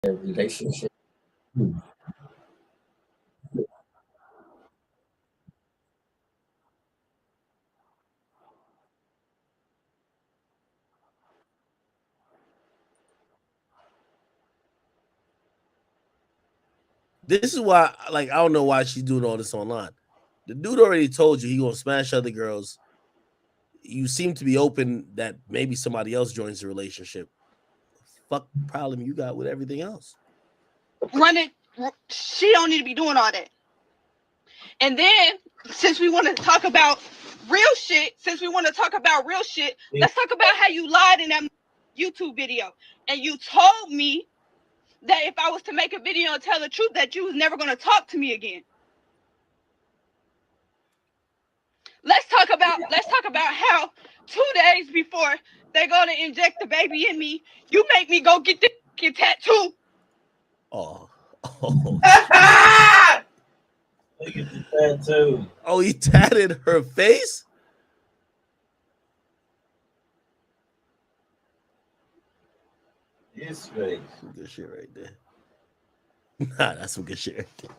relationship. This is why, like, I don't know why she's doing all this online. The dude already told you he gonna smash other girls. You seem to be open that maybe somebody else joins the relationship. Fuck problem you got with everything else. Run it. She don't need to be doing all that. And then, since we want to talk about real shit, let's talk about how you lied in that YouTube video. And you told me that if I was to make a video and tell the truth, that you was never going to talk to me again. Let's talk about how 2 days before they're going to inject the baby in me, you make me go get this tattoo. Oh, oh, Look at the tattoo. oh! He tatted her face. His face. Some good shit right there. Nah, that's some good shit right there.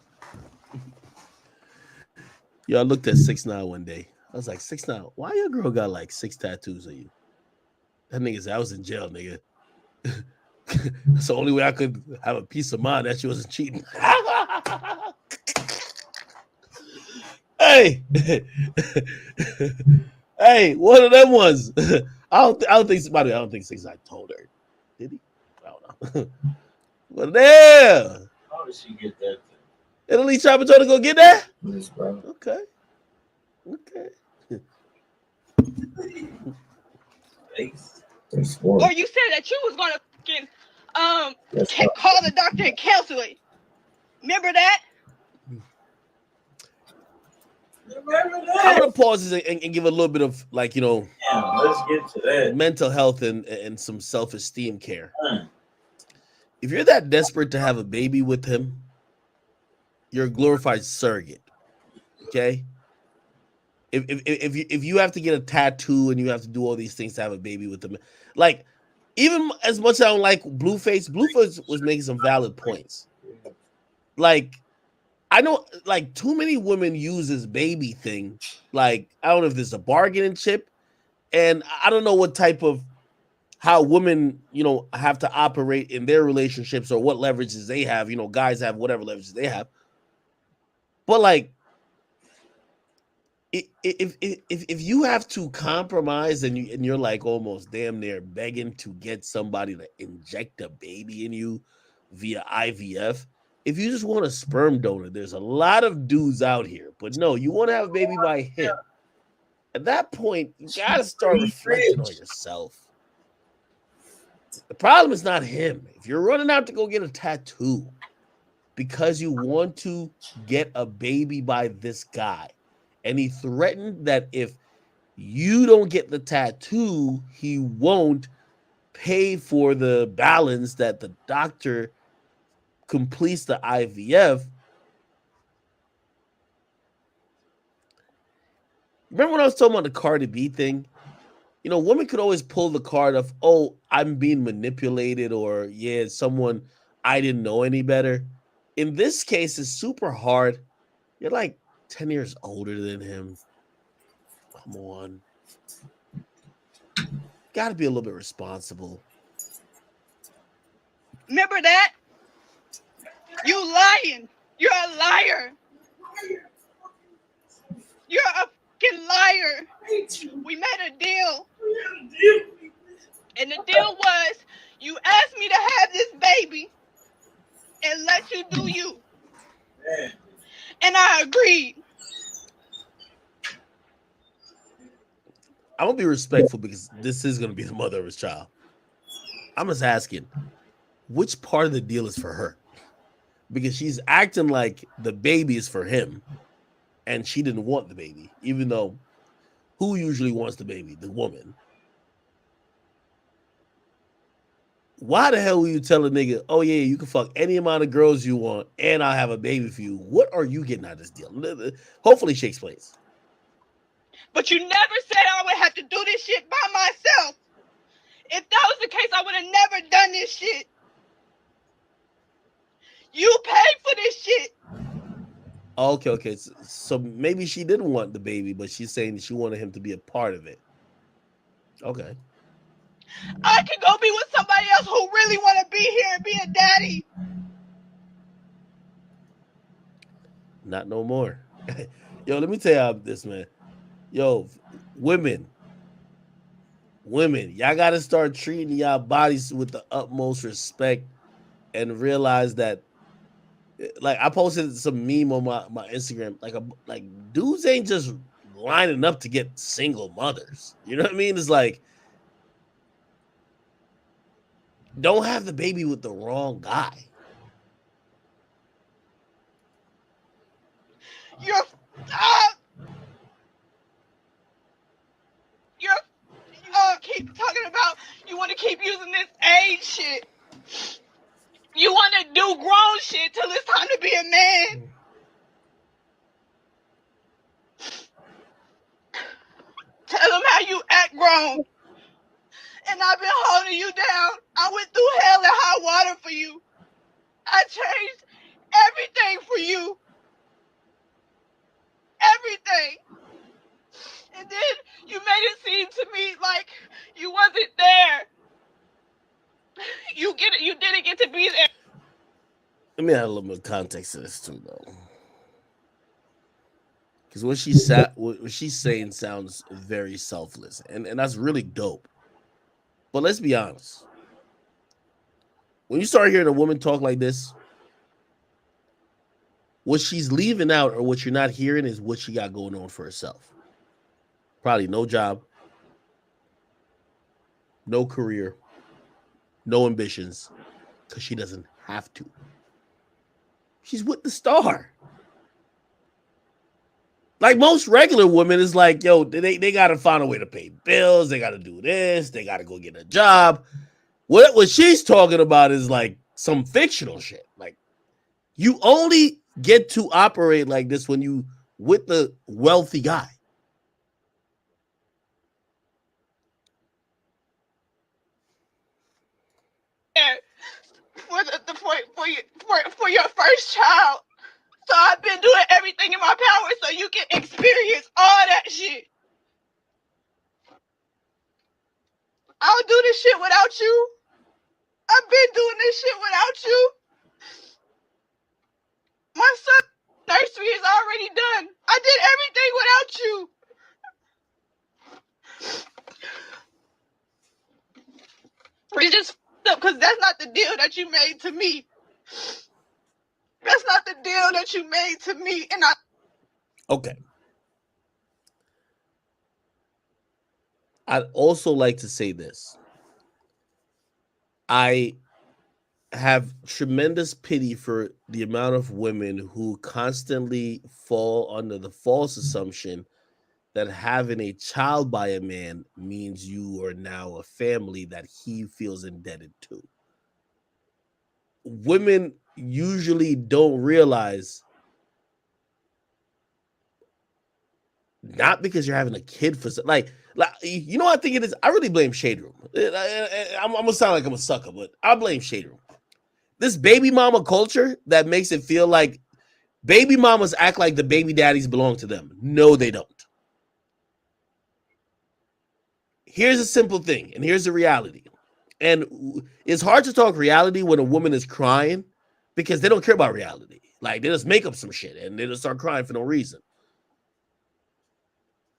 Yo, I looked at 6ix9ine one day. I was like, 6ix9ine, why your girl got like 6 tattoos on you? That nigga said I was in jail, nigga. That's the only way I could have a peace of mind that she wasn't cheating. Hey, hey, one of them ones. I don't think somebody. I don't think 6ix9ine told her. Did he? I don't know. But there, How did she get that Italy Chopper told her to go get that. thing? Bro. Okay, okay. Face. Or you said that you was going to call the doctor and cancel it. Remember that? I'm gonna pause this and give a little bit of, like, Yeah, let's get to that. mental health and some self-esteem care. If you're that desperate to have a baby with him, you're a glorified surrogate. Okay. If you have to get a tattoo and you have to do all these things to have a baby with him, like, even as much as I don't like Blueface was making some valid points. Like, I know, like, too many women use this baby thing. Like, I don't know if there's a bargaining chip, and I don't know what type of how women, have to operate in their relationships or what leverages they have. Guys have whatever leverages they have. But, like, if you have to compromise and you're like almost damn near begging to get somebody to inject a baby in you via IVF, if you just want a sperm donor, there's a lot of dudes out here. But no, you want to have a baby by him. At that point, you gotta start reflecting on yourself. The problem is not him. If you're running out to go get a tattoo because you want to get a baby by this guy, and he threatened that if you don't get the tattoo, he won't pay for the balance that the doctor completes the IVF. Remember when I was talking about the Cardi B thing? Women could always pull the card of, oh, I'm being manipulated, or yeah, someone I didn't know any better. In this case, it's super hard. You're like 10 years older than him. Come on. Got to be a little bit responsible. Remember that? You lying. You're a liar. You're a fucking liar. We made a deal. And the deal was, you asked me to have this baby and let you do you. And I agreed. I'm going to be respectful because this is going to be the mother of his child. I'm just asking, which part of the deal is for her? Because she's acting like the baby is for him and she didn't want the baby, even though who usually wants the baby? The woman. Why the hell will you tell a nigga, oh yeah, you can fuck any amount of girls you want and I'll have a baby for you? What are you getting out of this deal? Hopefully she explains. But you never said I would have to do this shit by myself. If that was the case, I would have never done this shit. You paid for this shit. Okay. So maybe she didn't want the baby, but she's saying she wanted him to be a part of it. Okay. I can go be with somebody else who really want to be here and be a daddy. Not no more. Yo, let me tell you this, man. Yo, women, y'all got to start treating y'all bodies with the utmost respect and realize that, like, I posted some meme on my Instagram, like dudes ain't just lining up to get single mothers. You know what I mean? It's like, don't have the baby with the wrong guy. You're keep talking about you want to keep using this age shit. You want to do grown shit till it's time to be a man. Tell them how you act grown. And I've been holding you down. I went through hell and high water for you. I changed everything for you. Everything. And then you made it seem to me like you wasn't there. You didn't get to be there. Let me add a little bit of context to this too, though, because what she's saying sounds very selfless, and that's really dope. But let's be honest. When you start hearing a woman talk like this, what she's leaving out or what you're not hearing is what she got going on for herself. Probably no job, no career, no ambitions, because she doesn't have to. She's with the star. Like most regular women, is like, yo, they got to find a way to pay bills. They got to do this. They got to go get a job. What she's talking about is like some fictional shit. Like, you only get to operate like this when you with the wealthy guy. For your first child. So I've been doing everything in my power so you can experience all that shit. I don't do this shit without you. I've been doing this shit without you. My son's nursery is already done. I did everything without you. It's just up because that's not the deal that you made to me. That's not the deal that you made to me. And Okay. I'd also like to say this. I have tremendous pity for the amount of women who constantly fall under the false assumption that having a child by a man means you are now a family that he feels indebted to. Women usually don't realize, not because you're having a kid for like you know what I think it is? I really blame Shade Room. I'm gonna sound like I'm a sucker, but I blame Shade Room. This baby mama culture that makes it feel like baby mamas act like the baby daddies belong to them. No, they don't. Here's a simple thing, and here's the reality. And it's hard to talk reality when a woman is crying because they don't care about reality. Like, they just make up some shit and they just start crying for no reason.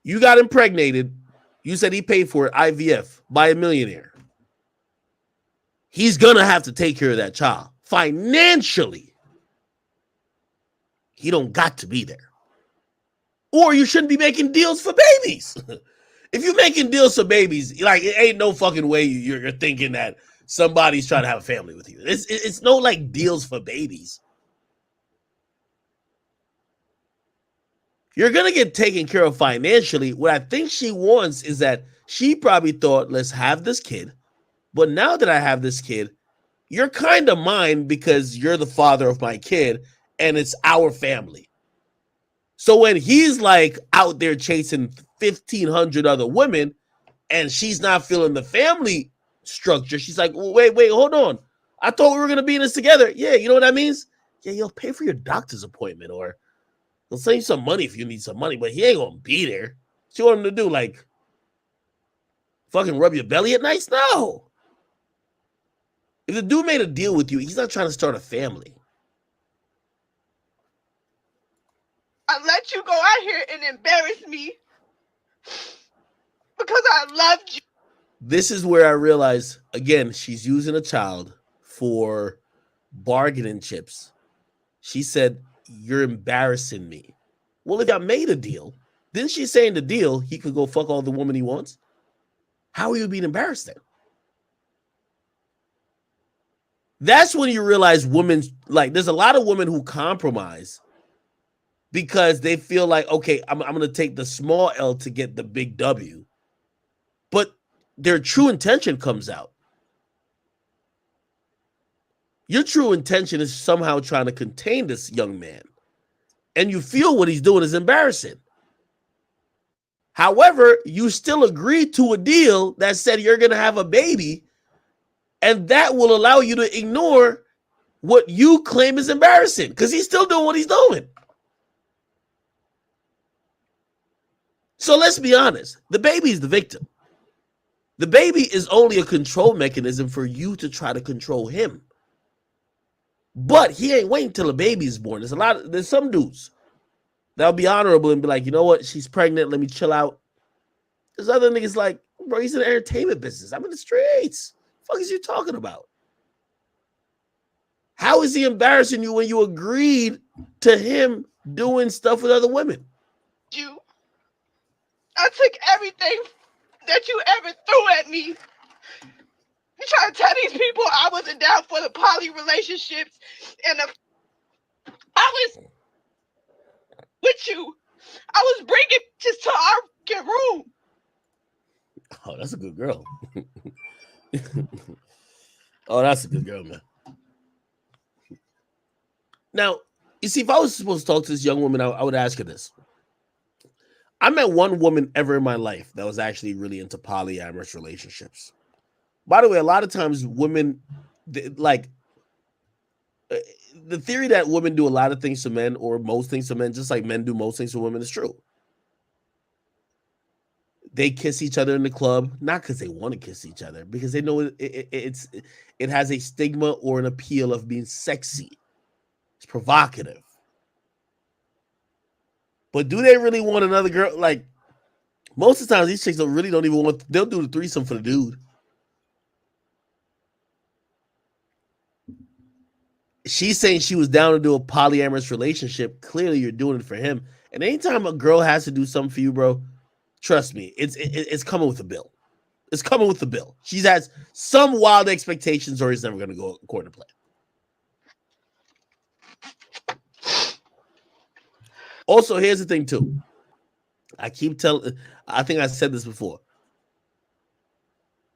You got impregnated. You said he paid for it, IVF, by a millionaire. He's going to have to take care of that child. Financially, he don't got to be there. Or you shouldn't be making deals for babies. If you're making deals for babies, like, it ain't no fucking way you're thinking that somebody's trying to have a family with you. It's no, like, deals for babies. You're going to get taken care of financially. What I think she wants is that she probably thought, let's have this kid. But now that I have this kid, you're kind of mine because you're the father of my kid and it's our family. So when he's like out there chasing 1,500 other women and she's not feeling the family structure, she's like, wait, hold on. I thought we were going to be in this together. Yeah, you know what that means? Yeah, he'll pay for your doctor's appointment, or he'll send you some money if you need some money, but he ain't gonna be there. What you want him to do? Like, fucking rub your belly at nights? No. If the dude made a deal with you, he's not trying to start a family. I let you go out here and embarrass me because I loved you. This is where I realize, again, she's using a child for bargaining chips. She said, "You're embarrassing me." Well, if I made a deal, then she's saying the deal, he could go fuck all the woman he wants. How are you being embarrassed then? That's when you realize women, like, there's a lot of women who compromise because they feel like, okay, I'm going to take the small L to get the big W. But their true intention comes out. Your true intention is somehow trying to contain this young man. And you feel what he's doing is embarrassing. However, you still agreed to a deal that said you're going to have a baby, and that will allow you to ignore what you claim is embarrassing because he's still doing what he's doing. So let's be honest. The baby is the victim. The baby is only a control mechanism for you to try to control him. But he ain't waiting till the baby is born. There's some dudes that'll be honorable and be like, you know what? She's pregnant. Let me chill out. There's other niggas like, bro, he's in the entertainment business. I'm in the streets. What the fuck is you talking about? How is he embarrassing you when you agreed to him doing stuff with other women? I took everything that you ever threw at me. You trying to tell these people I wasn't down for the poly relationships and I was with you. I was bringing just to our room. Oh, that's a good girl. Oh, that's a good girl, man. Now, you see, if I was supposed to talk to this young woman, I would ask her this. I met one woman ever in my life that was actually really into polyamorous relationships. By the way, a lot of times women, like, the theory that women do a lot of things to men or most things to men, just like men do most things to women, is true. They kiss each other in the club, not because they want to kiss each other, because they know it has a stigma or an appeal of being sexy. It's provocative. But do they really want another girl? Like, most of the time, these chicks don't even want, they'll do the threesome for the dude. She's saying she was down to do a polyamorous relationship. Clearly, you're doing it for him. And anytime a girl has to do something for you, bro, trust me, it's coming with a bill. It's coming with the bill. She has some wild expectations, or it's never going to go according to plan. Also, here's the thing, too. I think I said this before.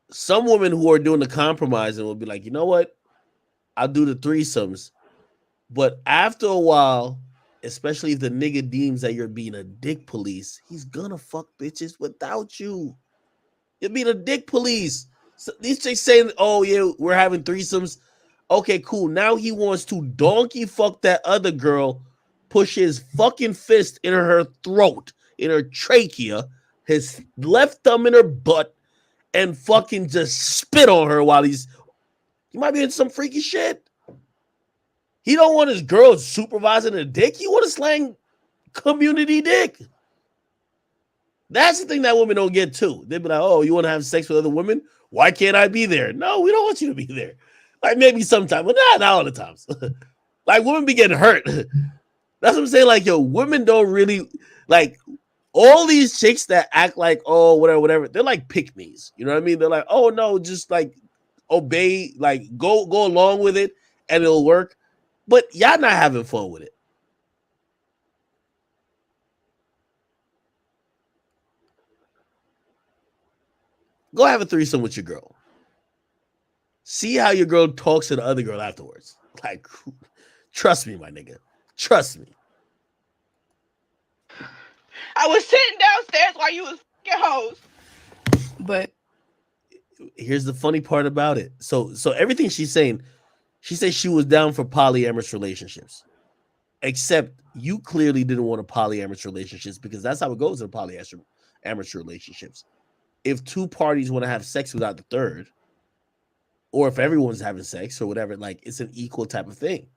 Some women who are doing the compromising will be like, you know what? I'll do the threesomes. But after a while, especially if the nigga deems that you're being a dick police, he's gonna fuck bitches without you. You're being a dick police. So these chicks saying, oh yeah, we're having threesomes. Okay, cool. Now he wants to donkey fuck that other girl, push his fucking fist in her throat, in her trachea, his left thumb in her butt, and fucking just spit on her while he might be in some freaky shit. He don't want his girl supervising a dick. He want to slang community dick. That's the thing that women don't get too. They be like, oh, you want to have sex with other women? Why can't I be there? No, we don't want you to be there. Like maybe sometime, but not all the times. Like women be getting hurt. That's what I'm saying. Like, yo, women don't really, like, all these chicks that act like, oh, whatever, they're like pick-me's. You know what I mean? They're like, oh, no, just like obey, like go along with it and it'll work. But y'all not having fun with it. Go have a threesome with your girl. See how your girl talks to the other girl afterwards. Like, trust me, my nigga. Trust me. I was sitting downstairs while you was fucking hoes. But here's the funny part about it. So everything she's saying, She said she was down for polyamorous relationships, except you clearly didn't want a polyamorous relationships because that's how it goes in polyamorous relationships. If two parties want to have sex without the third, or if everyone's having sex or whatever, like it's an equal type of thing.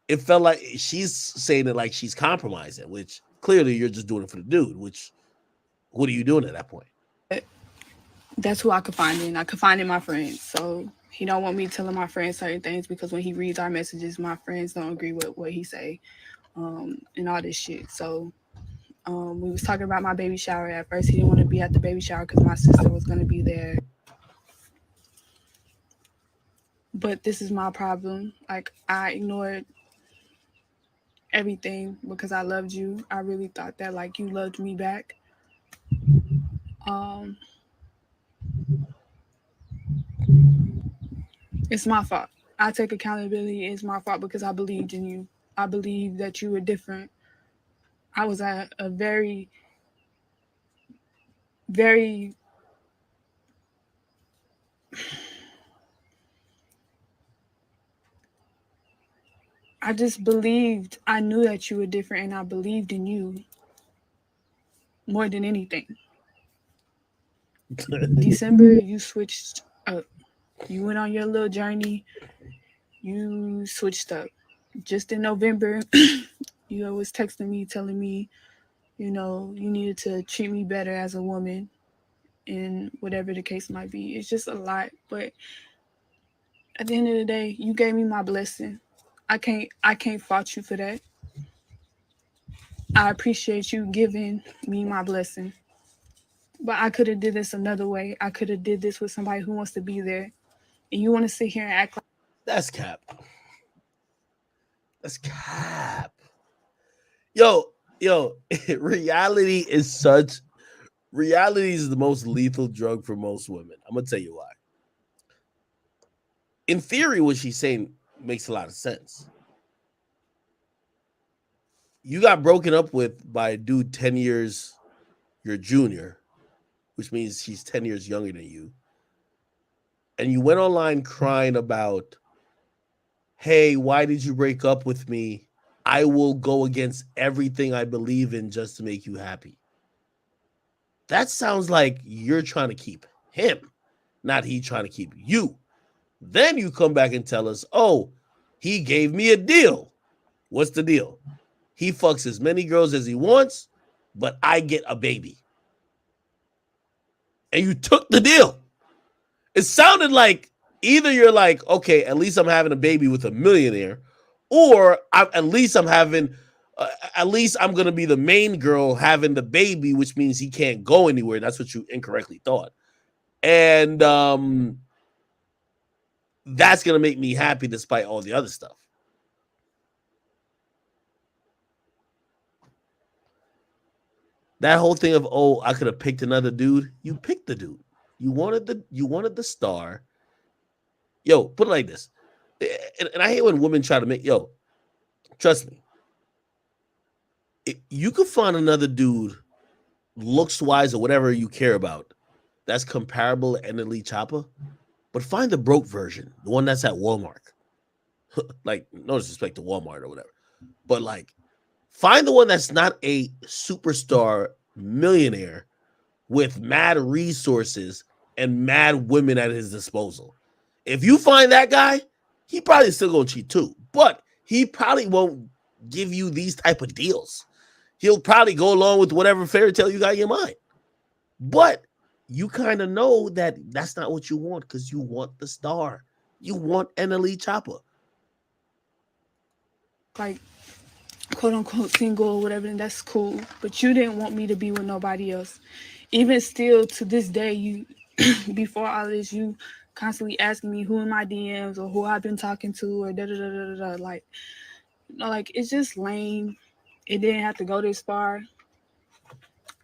It felt like she's saying it like she's compromising, which clearly you're just doing it for the dude. Which, what are you doing at that point? That's who I could find in. I could find in my friends. So he don't want me telling my friends certain things because when he reads our messages, my friends don't agree with what he say, and all this shit. So we was talking about my baby shower. At first, he didn't want to be at the baby shower because my sister was gonna be there. But this is my problem. Like I ignored everything because I loved you. I really thought that like you loved me back. Um, it's my fault. I take accountability. It's my fault because I believed in you. I believed that you were different. I was at a very, very I just believed, I knew that you were different and I believed in you more than anything. December, you switched up. You went on your little journey. You switched up. Just in November, you was texting me, telling me, you needed to treat me better as a woman and whatever the case might be. It's just a lot. But at the end of the day, you gave me my blessing. I can't fault you for that. I appreciate you giving me my blessing. But I could have did this another way. I could have did this with somebody who wants to be there. And you want to sit here and act like That's cap. That's cap. Yo, reality is the most lethal drug for most women. I'm gonna tell you why. In theory, what she's saying makes a lot of sense. You got broken up with by a dude 10 years your junior, which means she's 10 years younger than you. And you went online crying about, hey, why did you break up with me? I will go against everything I believe in just to make you happy. That sounds like you're trying to keep him, not he trying to keep you. Then you come back and tell us, oh, he gave me a deal. What's the deal? He fucks as many girls as he wants, but I get a baby. And you took the deal. It sounded like either you're like, okay, at least I'm having a baby with a millionaire, or at least I'm going to be the main girl having the baby, which means he can't go anywhere. That's what you incorrectly thought. And that's going to make me happy despite all the other stuff. That whole thing of, oh, I could have picked another dude. You picked the dude. You wanted the star. Yo, put it like this. And I hate when women try to make, trust me. You could find another dude, looks wise or whatever you care about, that's comparable to Elite Choppa, but find the broke version, the one that's at Walmart. Like, no disrespect to Walmart or whatever, but like, find the one that's not a superstar millionaire with mad resources and mad women at his disposal. If you find that guy, he probably still gonna cheat too, but he probably won't give you these type of deals. He'll probably go along with whatever fairy tale you got in your mind. But you kind of know that that's not what you want because you want the star. You want an Elite Choppa. quote unquote single or whatever, and that's cool. But you didn't want me to be with nobody else. Even still to this day, you before all this, you constantly asking me who in my DMs or who I've been talking to or da da da da da. Like it's just lame. It didn't have to go this far.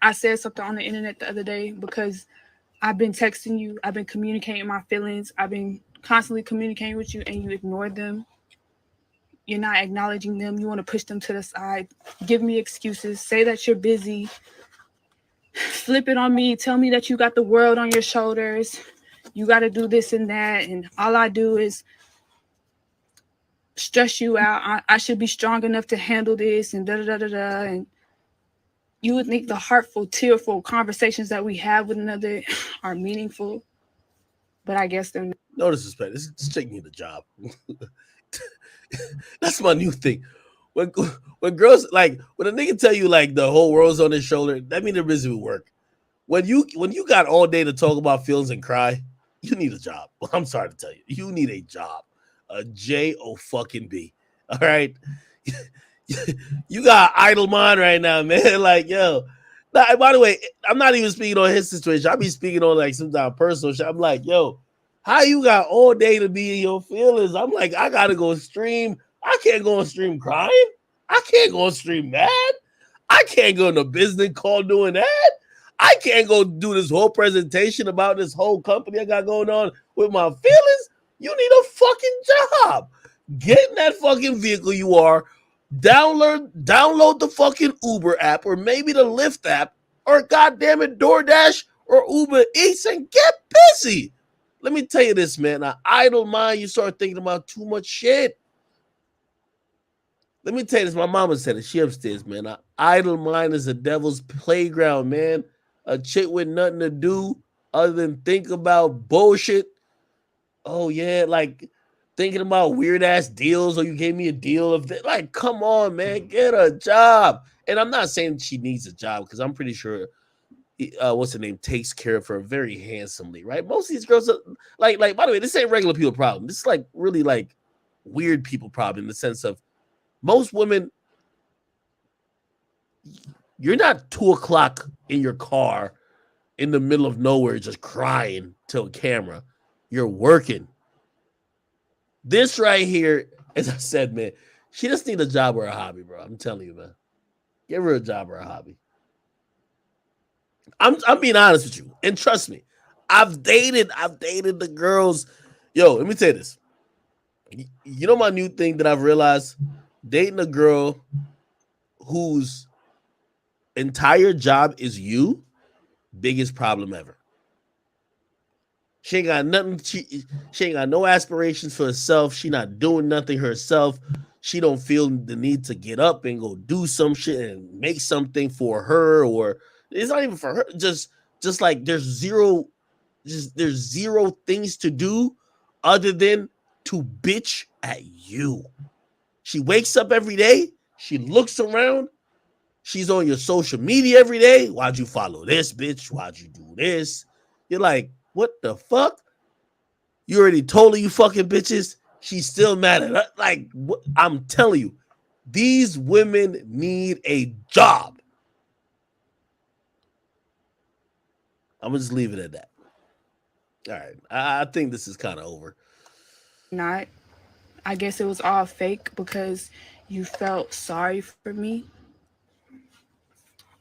I said something on the internet the other day because I've been texting you, I've been communicating my feelings, I've been constantly communicating with you, and you ignore them. You're not acknowledging them. You want to push them to the side, give me excuses, say that you're busy, flip it on me, tell me that you got the world on your shoulders, you got to do this and that, and all I do is stress you out. I should be strong enough to handle this and da da da da da. And you would think the heartful, tearful conversations that we have with another are meaningful, but I guess they're not. No disrespect. This chick need a job. That's my new thing. When girls like when a nigga tell you like the whole world's on his shoulder, that means they're busy with work. When you got all day to talk about feelings and cry, you need a job. Well, I'm sorry to tell you, you need a job, a Job. All right, you got idle mind right now, man. Like yo. Now, by the way, I'm not even speaking on his situation. I be speaking on like sometimes personal shit. I'm like, yo, how you got all day to be in your feelings? I'm like, I gotta go stream. I can't go on stream crying. I can't go on stream mad. I can't go on a business call doing that. I can't go do this whole presentation about this whole company I got going on with my feelings. You need a fucking job. Get in that fucking vehicle you are. Download the fucking Uber app or maybe the Lyft app or goddamn it DoorDash or Uber Eats and get busy. Let me tell you this, man. An idle mind, you start thinking about too much shit. Let me tell you this. My mama said it. She upstairs, man. An idle mind is a devil's playground, man. A chick with nothing to do other than think about bullshit. Oh, yeah, like thinking about weird ass deals, or you gave me a deal of that. Like, come on, man, get a job. And I'm not saying she needs a job because I'm pretty sure what's her name takes care of her very handsomely, right? Most of these girls are like by the way, this ain't regular people problem. This is like really like weird people problem in the sense of most women, you're not 2:00 in your car in the middle of nowhere just crying to a camera. You're working. This right here, as I said, man, she just need a job or a hobby, bro. I'm telling you, man. Give her a job or a hobby. I'm being honest with you. And trust me, I've dated the girls. Yo, let me tell you this. You know my new thing that I've realized? Dating a girl whose entire job is you, biggest problem ever. She ain't got nothing. She ain't got no aspirations for herself. She not doing nothing herself. She don't feel the need to get up and go do some shit and make something for her, or it's not even for her. Just like there's zero things to do other than to bitch at you. She wakes up every day. She looks around. She's on your social media every day. Why'd you follow this bitch? Why'd you do this? You're like, what the fuck? You already told her you fucking bitches. She's still mad at her. Like, what? I'm telling you, these women need a job. I'm gonna just leave it at that. All right. I think this is kind of over. Not. I guess it was all fake because you felt sorry for me.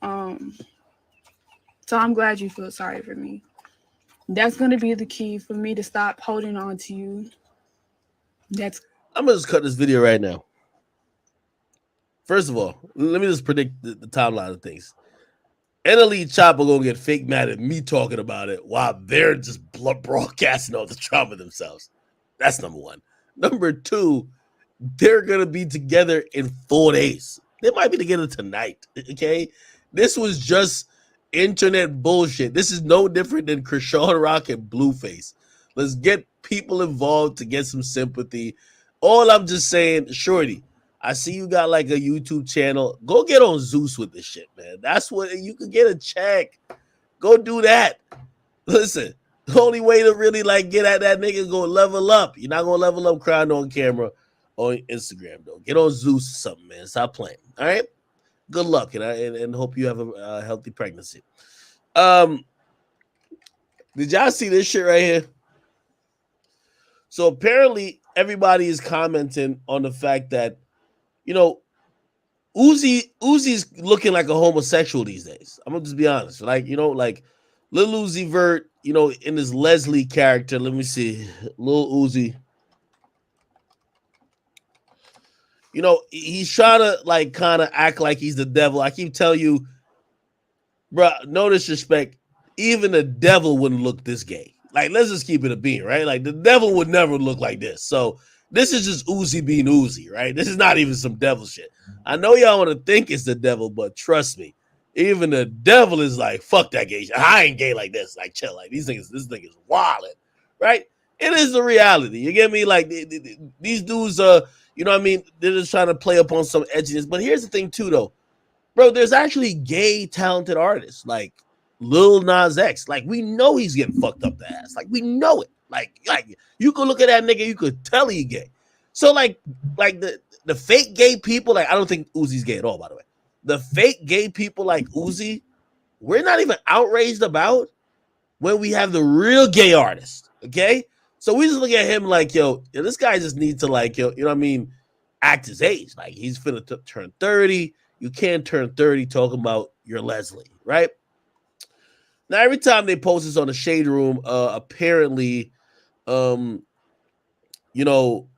So I'm glad you feel sorry for me. That's going to be the key for me to stop holding on to you. I'm going to just cut this video right now. First of all, let me just predict the timeline of things. NLE Chopper going to get fake mad at me talking about it while they're just broadcasting all the trauma themselves. That's number one. Number two, they're going to be together in 4 days. They might be together tonight, okay? This was just internet bullshit. This is no different than Krishan Rock and Blueface. Let's get people involved to get some sympathy. All I'm just saying, Shorty, I see you got like a YouTube channel. Go get on Zeus with this shit, man. That's what you could get a check. Go do that. Listen, the only way to really like get at that nigga is go level up. You're not gonna level up crying on camera on Instagram though. Get on Zeus or something, man. Stop playing. All right. Good luck, and hope you have a healthy pregnancy. Did y'all see this shit right here? So apparently everybody is commenting on the fact that, you know, Uzi's looking like a homosexual these days. I'm gonna just be honest. Like, you know, like Lil Uzi Vert, you know, in his Leslie character. Let me see. Lil Uzi. You know, he's trying to like kind of act like he's the devil. I keep telling you, bro, no disrespect. Even the devil wouldn't look this gay. Like, let's just keep it a bean, right? Like, the devil would never look like this. So This is just Uzi being Uzi, right? This is not even some devil shit. I know y'all want to think it's the devil, but trust me, even the devil is like, fuck that gay shit. I ain't gay like this. Like, chill. Like, these niggas, this thing is wildin', right? It is the reality. You get me? Like, these dudes, you know what I mean? They're just trying to play up on some edginess. But here's the thing, too, though. Bro, there's actually gay talented artists like Lil Nas X. Like, we know he's getting fucked up the ass. Like, we know it. Like you could look at that nigga, you could tell he gay. So like the fake gay people, like I don't think Uzi's gay at all, by the way. The fake gay people like Uzi, we're not even outraged about when we have the real gay artist. Okay, so we just look at him like, yo, this guy just needs to like, yo, you know what I mean, act his age. Like he's finna turn 30. You can't turn 30 talking about your Leslie, right? Now every time they post this on the Shade Room, apparently. You know,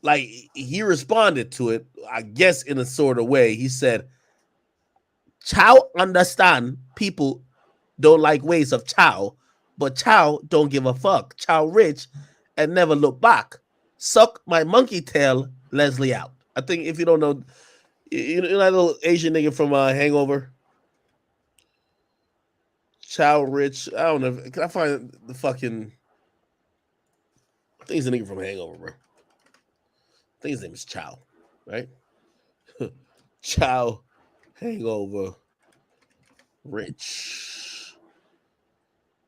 like he responded to it, I guess in a sort of way. He said, Chow understand people don't like ways of Chow, but Chow don't give a fuck. Chow rich and never look back. Suck my monkey tail, Leslie out. I think if you don't know, you know that little Asian nigga from Hangover? Chow rich. I don't know. Can I find the fucking... I think he's a nigga from Hangover, bro. I think his name is Chow, right? Chow, Hangover, Rich.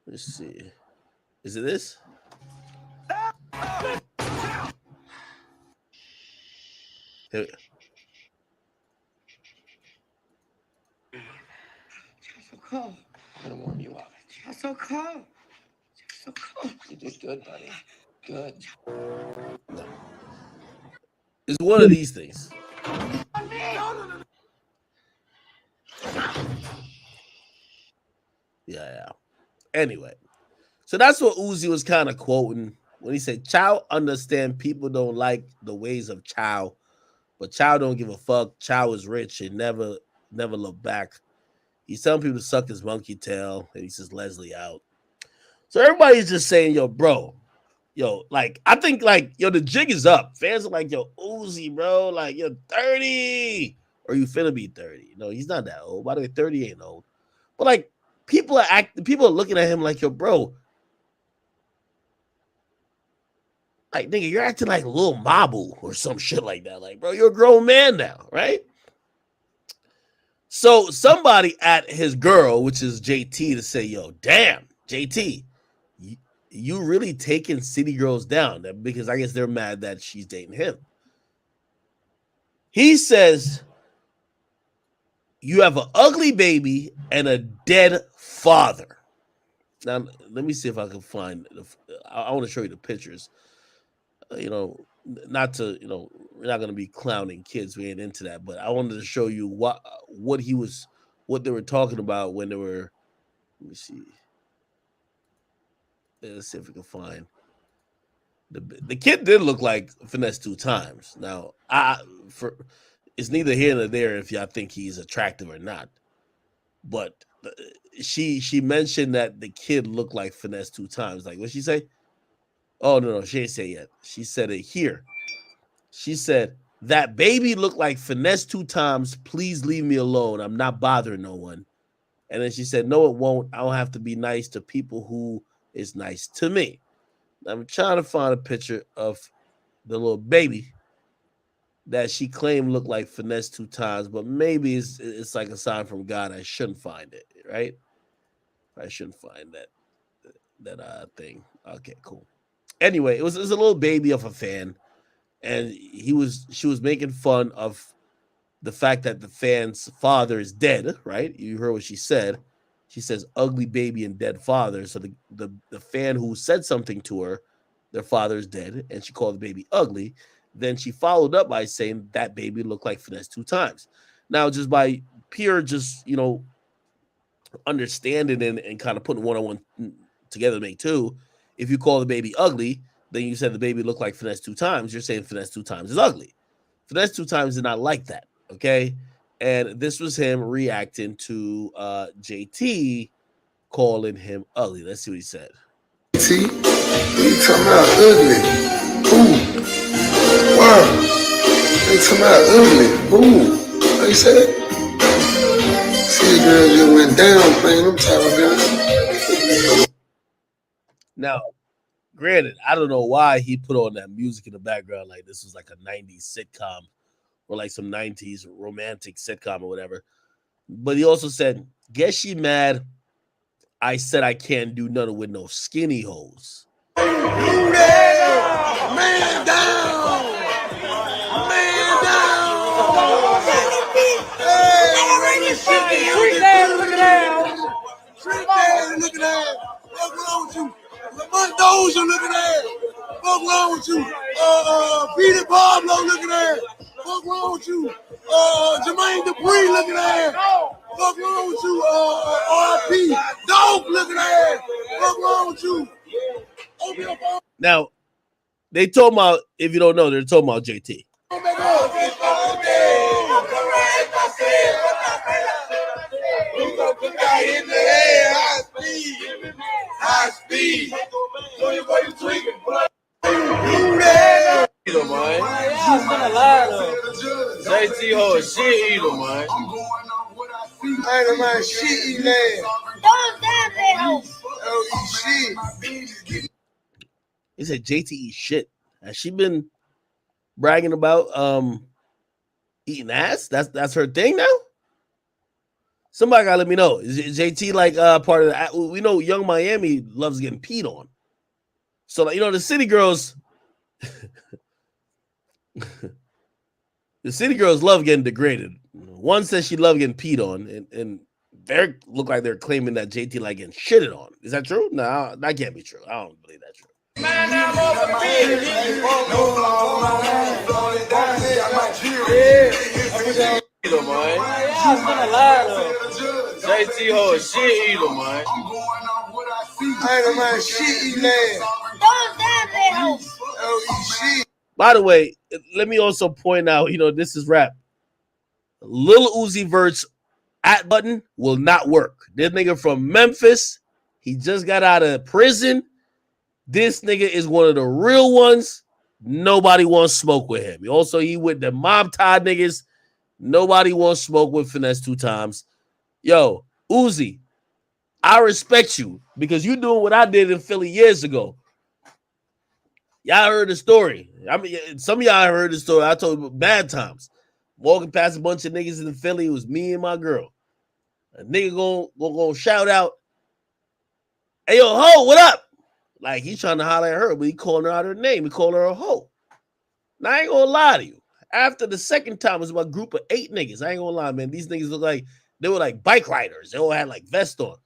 Let's see. Is it this? Here. It's so cold. I'm gonna warm you up. It's so cold. It's so cold. You did good, buddy. Good. No. It's one of these things. Yeah. Anyway, so that's what Uzi was kind of quoting when he said, Chow understand people don't like the ways of Chow, but Chow don't give a fuck. Chow is rich and never look back. He's telling people to suck his monkey tail, and he says Leslie out. So everybody's just saying, yo, bro, yo, like, I think, like, yo, the jig is up. Fans are like, yo, Uzi, bro, like, you're 30. Or you finna be 30. No, he's not that old. By the way, 30 ain't old. But, like, people are looking at him like, yo, bro, like, nigga, you're acting like Lil Mabu or some shit like that. Like, bro, you're a grown man now, right? So somebody at his girl, which is JT, to say, yo, damn, JT, you really taking city girls down, because I guess they're mad that she's dating him. He says, you have an ugly baby and a dead father. Now, let me see if I can find, I want to show you the pictures. You know, not to, you know, we're not going to be clowning kids. We ain't into that. But I wanted to show you what they were talking about when they were, let me see. Let's see if we can find. The kid did look like Finesse 2 times. Now, it's neither here nor there if y'all think he's attractive or not. But she mentioned that the kid looked like Finesse 2 times. Like, what'd she say? Oh, no, she ain't say it yet. She said it here. She said, that baby looked like Finesse 2 times. Please leave me alone. I'm not bothering no one. And then she said, no, it won't. I don't have to be nice to people who is nice to me. I'm trying to find a picture of the little baby that she claimed looked like Finesse 2 times, but maybe it's like a sign from God. I shouldn't find it, right? I shouldn't find that thing. Okay, cool. Anyway, it was a little baby of a fan, and she was making fun of the fact that the fan's father is dead, right? You heard what she said. She says ugly baby and dead father. So the fan who said something to her, their father is dead, and she called the baby ugly. Then she followed up by saying that baby looked like Finesse 2 times. Now, just by pure, just, you know, understanding and kind of putting one-on-one together to make two, if you call the baby ugly, then you said the baby looked like Finesse 2 times, you're saying Finesse 2 times is ugly. Finesse 2 times is not like that, okay? And this was him reacting to JT calling him ugly. Let's see what he said. See? You talking about ugly. Ooh. Wow. They come out ugly. Ooh. Like you said. See the girl just went down playing them type of girls. Now, granted, I don't know why he put on that music in the background like this was like a 90s sitcom or like some 90s romantic sitcom or whatever. But he also said, guess she mad I said I can't do nothing with no skinny hoes. Man down! Man down! Hey, Street dad looking at! Street dad looking at! What's wrong with you? Mendoza looking at! What's wrong with you? Peter Pablo looking at! What's wrong with you? Jermaine Dupri looking at! What's wrong with you? RP Dog looking at! What's wrong with you? Open your phone. Now, they talking about, if you don't know, they're talking about JT. High speed. Eater, man. JT ho a shit eater, man. I ain't a man shit eating ass. Oh, eat shit. He said JT eat shit. Has she been bragging about eating ass? That's her thing now? Somebody gotta let me know. Is JT like part of the? We know Young Miami loves getting peed on. So like, you know, the city girls, the city girls love getting degraded. One says she loved getting peed on, and they look like they're claiming that JT like getting shitted on. Is that true? No, that can't be true. I don't believe that's true. Eater, man. JT ho a shit eater, man. I ain't a man shit eating ass. Oh, eat shit. By the way, let me also point out, you know, this is rap. Lil Uzi Vert's at button will not work. This nigga from Memphis, he just got out of prison. This nigga is one of the real ones. Nobody wants smoke with him. Also, he with the mob tie niggas. Nobody wants smoke with Finesse 2 times. Yo, Uzi, I respect you because you doing what I did in Philly years ago. Y'all heard the story. I mean, some of y'all heard the story. I told you bad times. Walking past a bunch of niggas in Philly. It was me and my girl. A nigga gonna shout out, "Hey, yo, ho, what up?" Like, he's trying to holler at her, but he calling her out her name. He calling her a hoe. Now, I ain't gonna lie to you. After the second time, it was about a group of 8 niggas. I ain't gonna lie, man. These niggas look like they were like bike riders. They all had like vests on.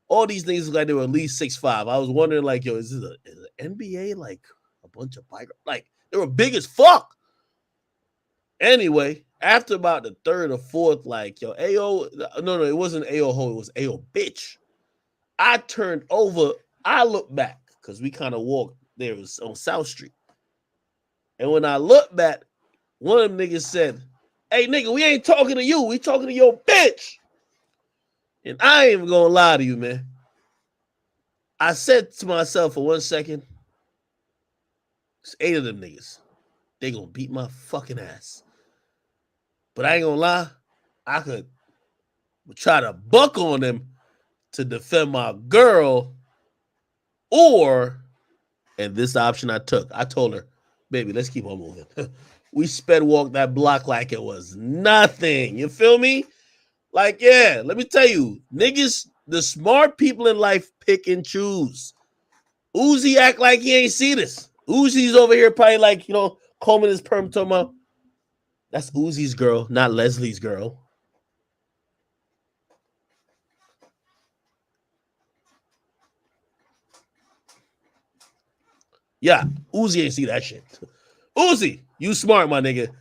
All these niggas look like they were at least 6'5". I was wondering, like, yo, is this an NBA like a bunch of bike? Like, they were big as fuck. Anyway, after about the third or fourth, like, yo, Ayo, no, it wasn't Ayo ho, it was Ayo bitch. I turned over, I looked back because we kind of walked there. It was on South Street. And when I looked back, one of them niggas said, "Hey, nigga, we ain't talking to you. We talking to your bitch." And I ain't even gonna lie to you, man. I said to myself for 1 second, it's 8 of them niggas. They gonna beat my fucking ass. But I ain't gonna lie, I could try to buck on them to defend my girl, or, and this option I took, I told her, "Baby, let's keep on moving." We sped walked that block like it was nothing. You feel me? Like, yeah, let me tell you, niggas, the smart people in life pick and choose. Uzi act like he ain't see this. Uzi's over here probably like, you know, combing his perm, talking about, that's Uzi's girl, not Leslie's girl. Yeah, Uzi ain't see that shit. Uzi, you smart, my nigga.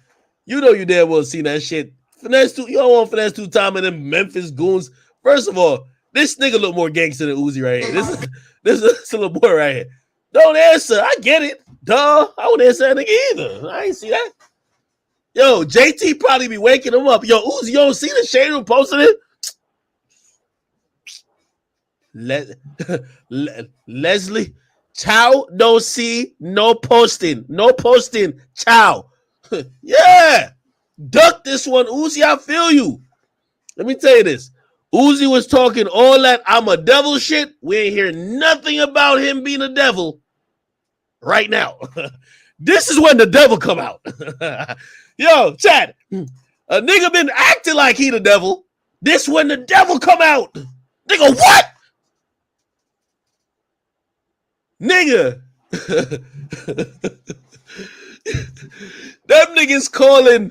You know you damn well seen that shit. Finesse 2, you don't want Finesse 2 time and them Memphis goons. First of all, this nigga look more gangster than Uzi right here. This is a little boy right here. Don't answer. I get it. Duh. I wouldn't answer that nigga either. I ain't see that. Yo, JT probably be waking him up. Yo, Uzi, you don't see the shade room posting it? Leslie, Chow, no see, no posting. No posting. Chow. Yeah. Duck this one, Uzi. I feel you. Let me tell you this. Uzi was talking all that I'm a devil shit. We ain't hear nothing about him being a devil right now. This is when the devil come out. Yo, Chad, a nigga been acting like he the devil. This when the devil come out. Nigga, what? Nigga. Them niggas calling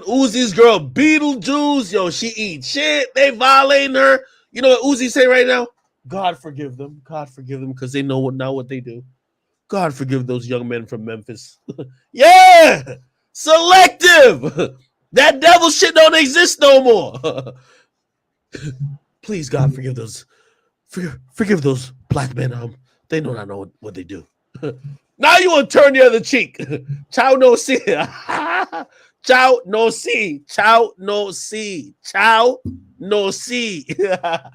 Uzi's girl Beetlejuice. Yo, she eat shit. They violating her. You know what Uzi say right now? God forgive them. God forgive them because they know what they do. God forgive those young men from Memphis. Yeah, selective. That devil shit don't exist no more. Please, God, forgive those. Forgive those black men. They don't know what they do. Now you want to turn the other cheek. Chow no see. Chow no see. Chow no see. Chow no see. Yeah.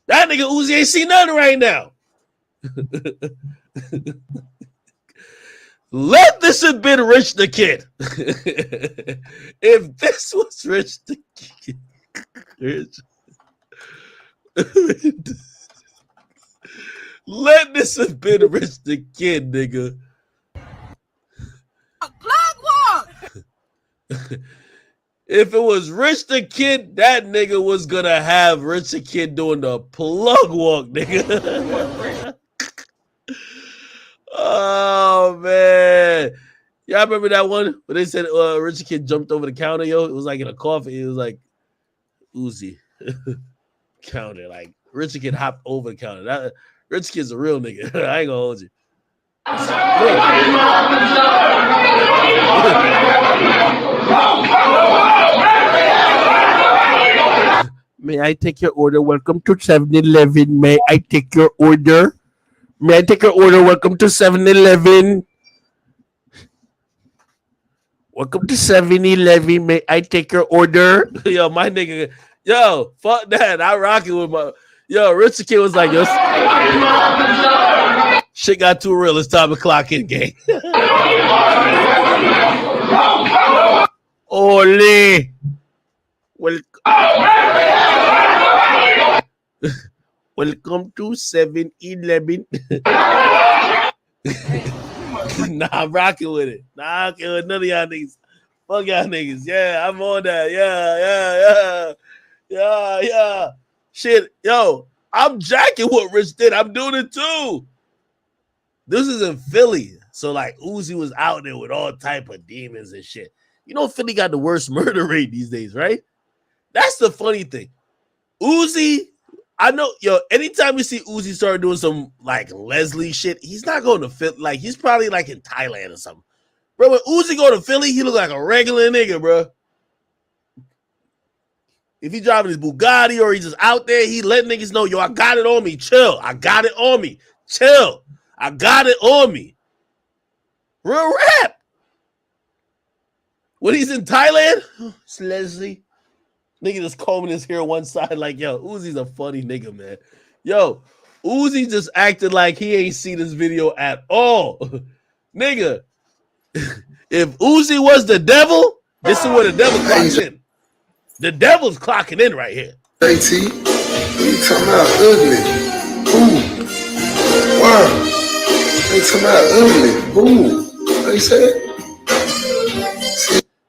That nigga Uzi ain't see nothing right now. Let this have been Rich the Kid. If this was Rich the Kid. Let this have been Rich the Kid, nigga. Plug walk. If it was Rich the Kid, that nigga was gonna have Rich the Kid doing the plug walk, nigga. Oh man. Y'all remember that one where they said Rich the Kid jumped over the counter, yo? It was like in a coffee. It was like Uzi counter. Like Rich the Kid hopped over the counter. Rich Kid's a real nigga. I ain't gonna hold you. May I take your order? Welcome to 7-Eleven. May I take your order? May I take your order? Welcome to 7-Eleven. Welcome to 7-Eleven. May I take your order? Yo, my nigga. Yo, fuck that. I rock it with my. Yo, Richard Kid was like, yo, shit got too real. It's time to clock in, gang. Ole. Welcome to 7-Eleven. Nah, I'm rocking with it. Nah, I'm with none of y'all niggas. Fuck y'all niggas. Yeah, I'm on that. Yeah. Shit, yo, I'm jacking what Rich did. I'm doing it too. This is in Philly. So like Uzi was out there with all type of demons and shit. You know Philly got the worst murder rate these days, right? That's the funny thing. Uzi, I know, yo, anytime you see Uzi start doing some like Leslie shit, he's not going to Philly. Like he's probably like in Thailand or something. Bro, when Uzi go to Philly, he look like a regular nigga, bro. If he driving his Bugatti or he's just out there, he let niggas know, yo, I got it on me. Chill. I got it on me. Chill. I got it on me. Real rap. When he's in Thailand, it's Leslie. Nigga just combing his hair one side like, yo, Uzi's a funny nigga, man. Yo, Uzi just acted like he ain't seen this video at all. Nigga, if Uzi was the devil, this is where the devil clocks in. The devil's clocking in right here. JT, what you talking about ugly? Ooh. Wow. They talking about ugly. Ooh. What you said?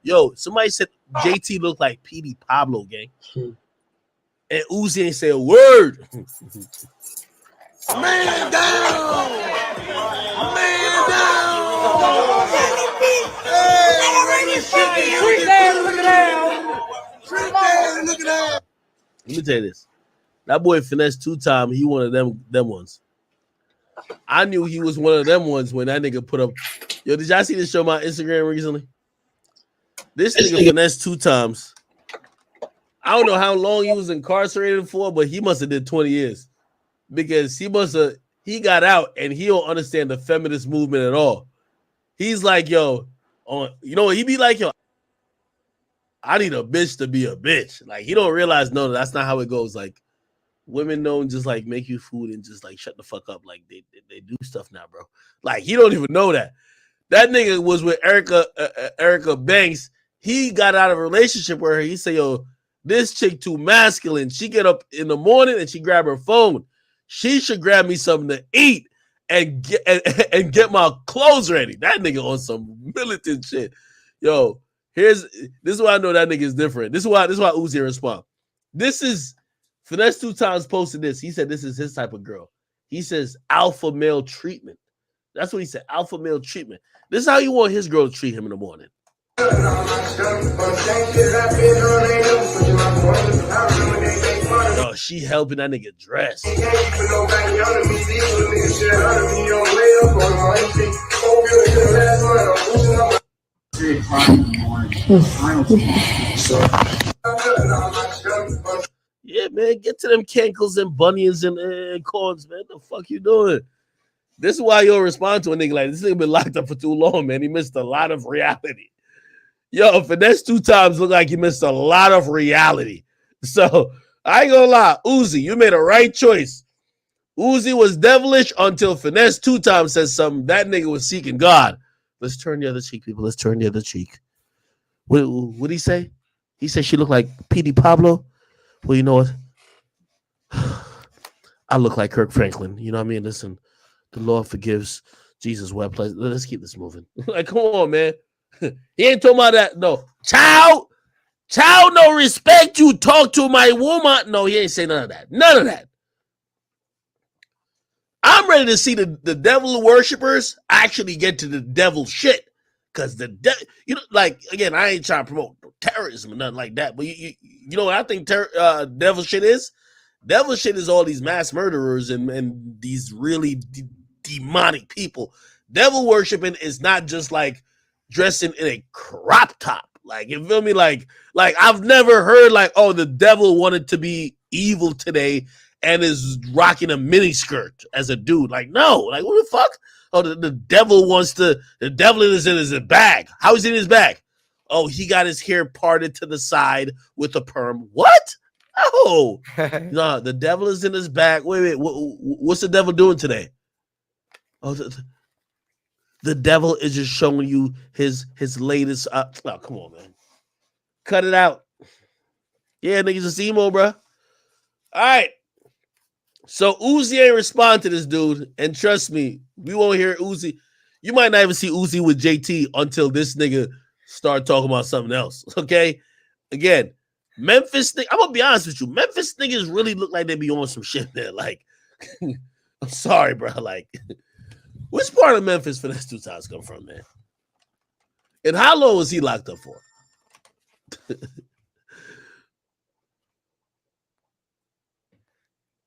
Yo, somebody said JT looked like P.D. Pablo, gang. And Uzi ain't say a word. Man down! Man down! Hey, treat that, look at that! Treat that, look at that! Let me tell you this. That boy finesse 2 times. He one of them ones. I knew he was one of them ones when that nigga put up. Yo, did y'all see this show on my Instagram recently? This nigga finesse 2 times. I don't know how long he was incarcerated for, but he must have did 20 years. Because he got out and he don't understand the feminist movement at all. He's like, yo, you know what? He be like, yo, I need a bitch to be a bitch. Like, he don't realize, no, that's not how it goes. Like, women don't just like make you food and just like shut the fuck up. Like they do stuff now, bro. Like you don't even know that. That nigga was with Erica Banks. He got out of a relationship where he said, yo, this chick too masculine. She get up in the morning and she grab her phone. She should grab me something to eat and get my clothes ready. That nigga on some militant shit. Yo, this is why I know that nigga is different. This is why Uzi respond. This is Finesse 2 Times posted this. He said this is his type of girl. He says alpha male treatment. That's what he said, alpha male treatment. This is how you want his girl to treat him in the morning. Yo, she helping that nigga dress. Yeah, man, get to them cankles and bunions and corns, man. The fuck you doing? This is why you'll respond to a nigga like this. Nigga been locked up for too long, man. He missed a lot of reality. Yo, Finesse 2 Times look like he missed a lot of reality. So I ain't gonna lie, Uzi, you made a right choice. Uzi was devilish until Finesse 2 Times says something. That nigga was seeking God. Let's turn the other cheek, people. Let's turn the other cheek. What did he say? He said she looked like P.D. Pablo. Well, you know what? I look like Kirk Franklin. You know what I mean? Listen, the Lord forgives. Jesus wept. Let's keep this moving. Like, come on, man. He ain't talking about that. No. Child, no respect. You talk to my woman. No, he ain't say none of that. None of that. I'm ready to see the devil worshippers actually get to the devil shit. Because like, again, I ain't trying to promote terrorism or nothing like that. But you know what I think devil shit is? Devil shit is all these mass murderers and these really demonic people. Devil worshiping is not just like dressing in a crop top. Like, you feel me? Like I've never heard like, oh, the devil wanted to be evil today and is rocking a mini skirt as a dude. Like, no, like what the fuck? Oh, the devil the devil is in his bag. How is he in his bag? Oh, he got his hair parted to the side with a perm. What? Oh, no, the devil is in his bag. Wait, what's the devil doing today? Oh, the devil is just showing you his latest. Oh, come on, man. Cut it out. Yeah, niggas is emo, bro. All right. So Uzi ain't respond to this dude. And trust me, we won't hear Uzi. You might not even see Uzi with JT until this nigga start talking about something else. Okay? Again, Memphis, I'm going to be honest with you. Memphis niggas really look like they be on some shit there. Like, I'm sorry, bro. Like, which part of Memphis Finesse 2 Times come from, man? And how long was he locked up for?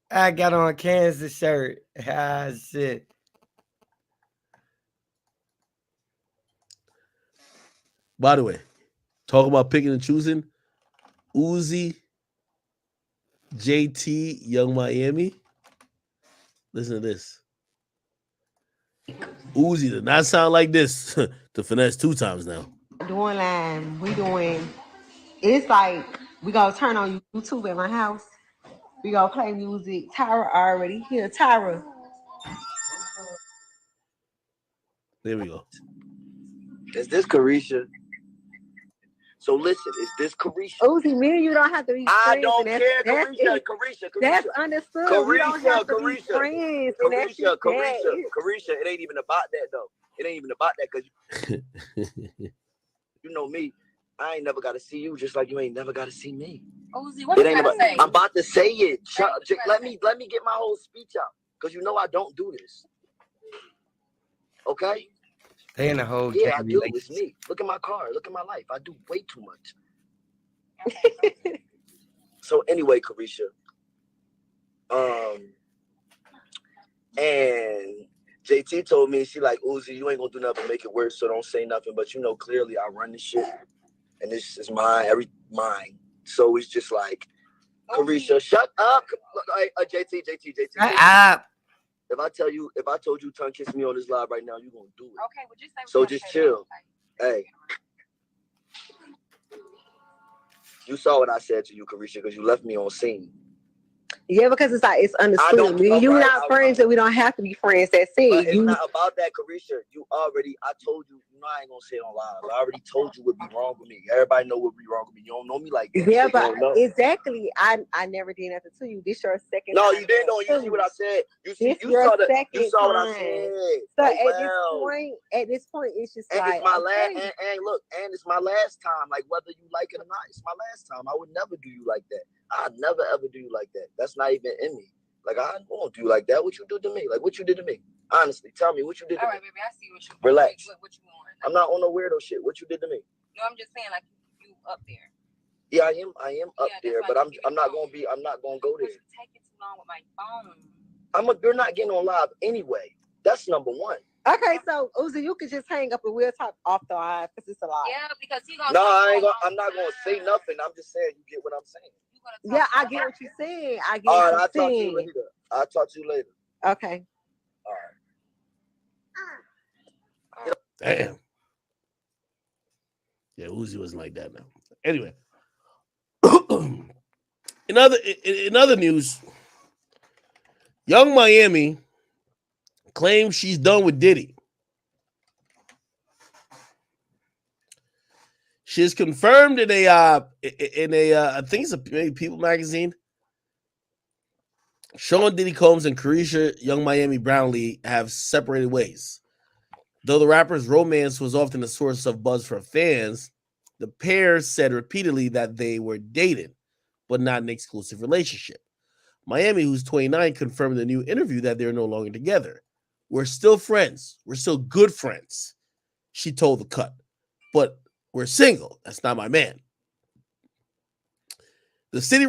I got on a Kansas shirt. Ah, shit. By the way, talking about picking and choosing, Uzi, JT, Young Miami. Listen to this. Uzi did not sound like this to Finesse 2 Times now. Doing line, we doing. It's like we gonna turn on YouTube at my house. We gonna play music. Tyra already here. Tyra. There we go. Is this Carisha? So listen, is this Carisha? Uzi, me and you don't have to be friends. I don't care, Carisha. That's understood. We don't have to be friends. Carisha, it ain't even about that though. It ain't even about that because you know me. I ain't never got to see you just like you ain't never got to see me. Uzi, what you gotta say? I'm about to say it. Let me get my whole speech out because you know I don't do this. Okay? They in the whole yeah, I do. It's me. Look at my car. Look at my life. I do way too much. Okay. So anyway, Carisha, and JT told me, she like, Uzi, you ain't gonna do nothing to make it worse, so don't say nothing. But you know, clearly I run this shit, and this is mine. So it's just like, Carisha, shut up. JT. Shut up. If I told you tongue kiss me on this live right now, you gonna do it. Okay, well just say. So just chill. Hey, you saw what I said to you, Carisha, because you left me on scene. Yeah, because it's like it's understood. Me and you not friends, and we don't have to be friends. That's it. But it's not about that, Carisha. I told you. I ain't gonna say it on live. I already told you what be wrong with me. Everybody know what be wrong with me. You don't know me like that. Yeah, but exactly. I never did nothing to you. This your second. No, time you didn't know. You see what I said. You saw what I said. So at this point, it's just and like it's my last. And look, and it's my last time. Like whether you like it or not, it's my last time. I would never do you like that. I'd never ever do you like that. That's not even in me. Like I won't do you like that. What you do to me? Like what you did to me? Honestly, tell me what you did to me. All right, baby, I see what you want. Relax. What you want. I'm not on no weirdo shit. What you did to me? No, I'm just saying like you up there. Yeah, I am up there, but I'm not gonna go there. You're taking too long with my phone. You're not getting on live anyway. That's number one. Okay, so Uzi, you could just hang up and we'll talk off the live because it's a lot. Yeah, because he gonna. No, I'm not gonna say nothing. I'm just saying you get what I'm saying. Yeah, I get what you're saying. I get all what right, you're saying. I'll talk to you later. Okay. All right. Damn. Yeah, Uzi wasn't like that now. Anyway, in other news, Young Miami claims she's done with Diddy. She is confirmed in a I think it's maybe People magazine. Sean Diddy Combs and Carisha Young Miami Brownlee have separated ways. Though the rapper's romance was often a source of buzz for fans, the pair said repeatedly that they were dating, but not an exclusive relationship. Miami, who's 29, confirmed in a new interview that they're no longer together. We're still friends. We're still good friends, she told The Cut. But we're single. That's not my man. The City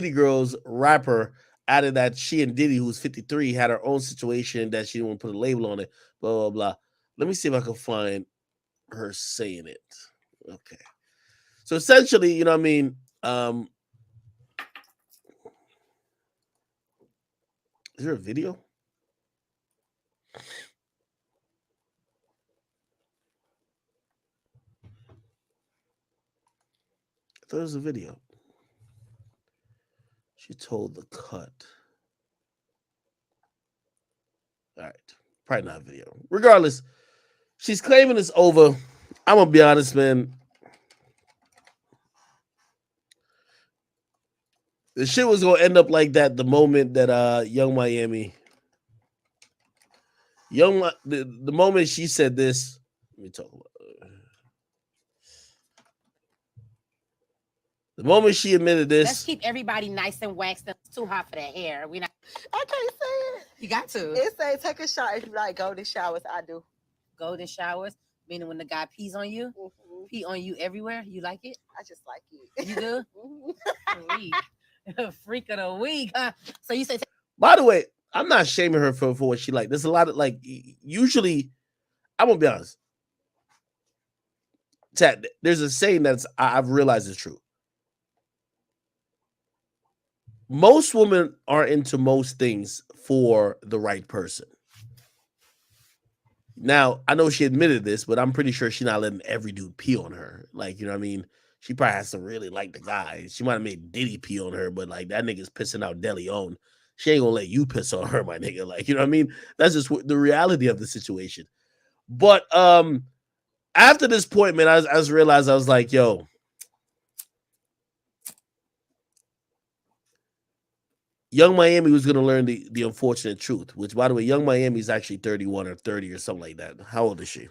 Girls rapper added that she and Diddy, who's 53, had her own situation that she didn't want to put a label on it. Blah blah blah. Let me see if I can find her saying it. Okay. So essentially, you know what I mean? Is there a video? I thought it was a video. She told The Cut. All right. Probably not a video. Regardless, she's claiming it's over. I'm going to be honest, man. The shit was going to end up like that the moment that Young Miami... The moment she said this... Let me talk about it. The moment she admitted this... Let's keep everybody nice and waxed. It's too hot for their hair. I can't say it. You got to. It say take a shower if you like golden showers. I do. Golden showers? Meaning when the guy pees on you? Mm-hmm. Pee on you everywhere? You like it? I just like it. You do? Freak of the week, huh? So you say... By the way, I'm not shaming her for what she like. There's a lot of, like, usually... I'm going to be honest. Chad, there's a saying that's I've realized is true. Most women are into most things for the right person. Now, I know she admitted this, but I'm pretty sure she's not letting every dude pee on her. Like, you know what I mean? She probably has to really like the guy. She might have made Diddy pee on her, but like that nigga's pissing out De Leon. She ain't gonna let you piss on her, my nigga. Like, you know what I mean? That's just the reality of the situation. But after this point, man, I just realized I was like, yo, Young Miami was going to learn the unfortunate truth, which, by the way, Young Miami is actually 31 or 30 or something like that. How old is she?